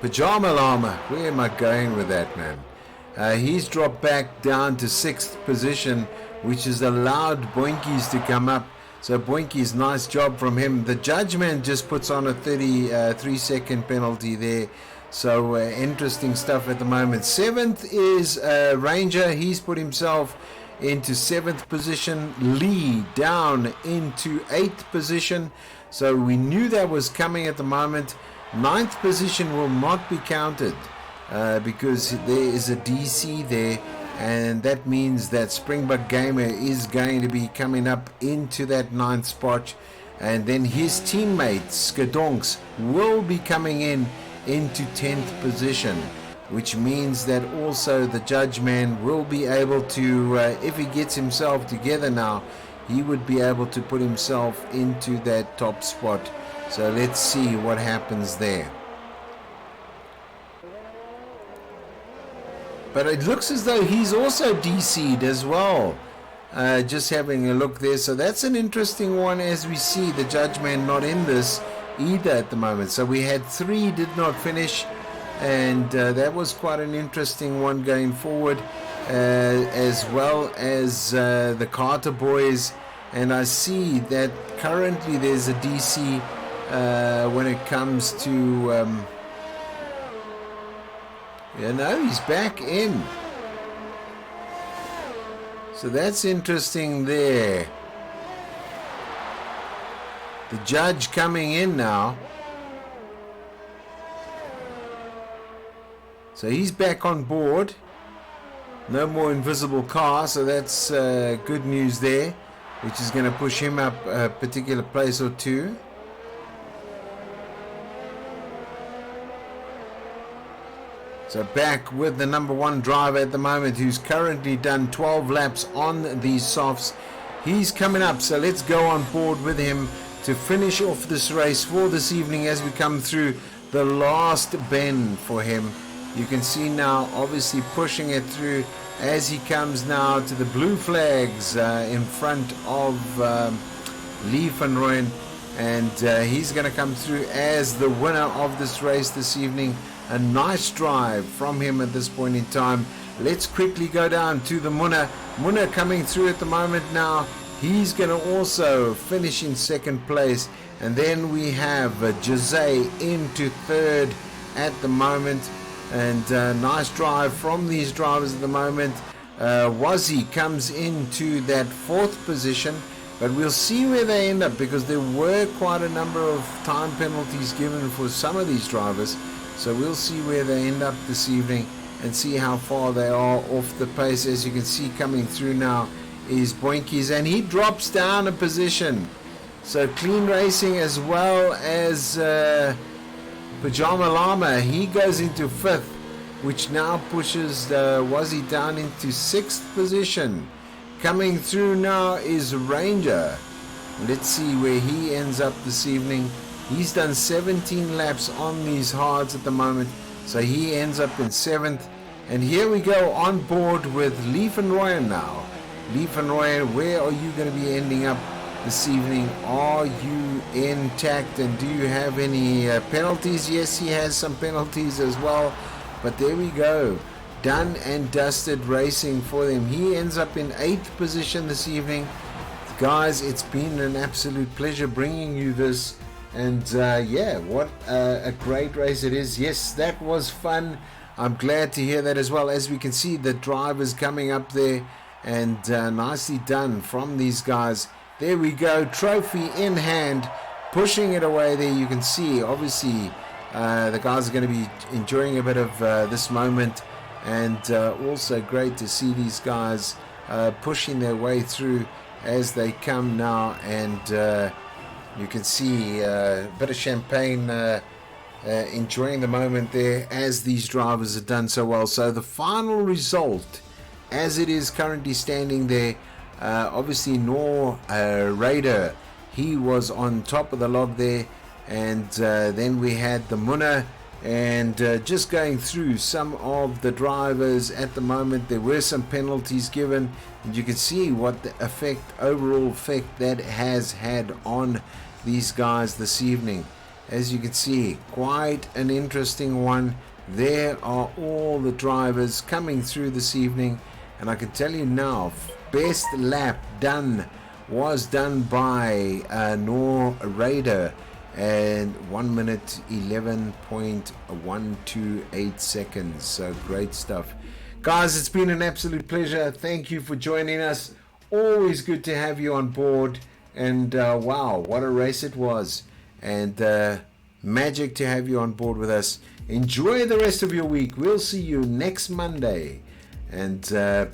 Pajama Llama, where am I going with that, man? He's dropped back down to 6th position, which has allowed Boinkies to come up. So Boinkies, nice job from him. The judgment just puts on a 33-second penalty there. So interesting stuff at the moment. 7th is Ranger. He's put himself into 7th position. Lee down into 8th position. So we knew that was coming at the moment. 9th position will not be counted because there is a DC there, and that means that Springbok Gamer is going to be coming up into that 9th spot, and then his teammates Skadonks will be coming in into 10th position, which means that also the judge man will be able to, if he gets himself together now, he would be able to put himself into that top spot. So let's see what happens there. But it looks as though he's also DC'd as well. Just having a look there. So that's an interesting one, as we see the judge man not in this either at the moment. So we had 3 did not finish, and that was quite an interesting one going forward, as well as the Carter boys. And I see that currently there's a DC when it comes to he's back in, so that's interesting there. The judge coming in now, so he's back on board. No more invisible car, so that's good news there, which is going to push him up a particular place or two. So back with the number 1 driver at the moment, who's currently done 12 laps on these softs. He's coming up, so let's go on board with him to finish off this race for this evening as we come through the last bend for him. You can see now obviously pushing it through as he comes now to the blue flags in front of Lee van Rooyen, and he's going to come through as the winner of this race this evening. A nice drive from him at this point in time. Let's quickly go down to the Muna. Muna coming through at the moment now. He's going to also finish in 2nd place. And then we have Jose into 3rd at the moment. And nice drive from these drivers at the moment. Wazzy comes into that 4th position. But we'll see where they end up, because there were quite a number of time penalties given for some of these drivers. So we'll see where they end up this evening and see how far they are off the pace. As you can see, coming through now is Boinkies, and he drops down a position. So Clean Racing, as well as Pajama Llama, he goes into 5th, which now pushes Wazzy down into 6th position. Coming through now is Ranger. Let's see where he ends up this evening. He's done 17 laps on these hards at the moment, so he ends up in 7th. And here we go on board with Lee van Rooyen now. Lee Van Rooyen, where are you going to be ending up this evening? Are you intact, and do you have any penalties? Yes, he has some penalties as well, but there we go. Done and dusted racing for them. He ends up in 8th position this evening. Guys, it's been an absolute pleasure bringing you this, and yeah, what a great race it is. Yes, that was fun. I'm glad to hear that as well. As we can see, the drivers coming up there, and nicely done from these guys. There we go, trophy in hand, pushing it away there. You can see, obviously, the guys are going to be enjoying a bit of this moment, and also great to see these guys pushing their way through as they come now, and you can see a bit of champagne enjoying the moment there as these drivers have done so well. So the final result, as it is currently standing there, obviously Noor Raider, he was on top of the log there, and then we had the Munna, and just going through some of the drivers at the moment, there were some penalties given, and you can see what the overall effect that has had on these guys this evening. As you can see, quite an interesting one. There are all the drivers coming through this evening, and I can tell you now, best lap was done by Noor Raider, and 1 minute 11.128 seconds. So great stuff, guys. It's been an absolute pleasure. Thank you for joining us. Always good to have you on board, and wow, what a race it was, and magic to have you on board with us. Enjoy the rest of your week. We'll see you next Monday, and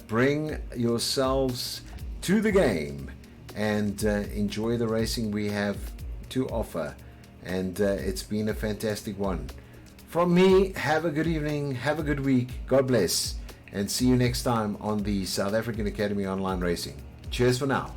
bring yourselves to the game, and enjoy the racing we have to offer. And it's been a fantastic one. From me, have a good evening, have a good week, God bless, and see you next time on the South African Academy Online Racing. Cheers for now.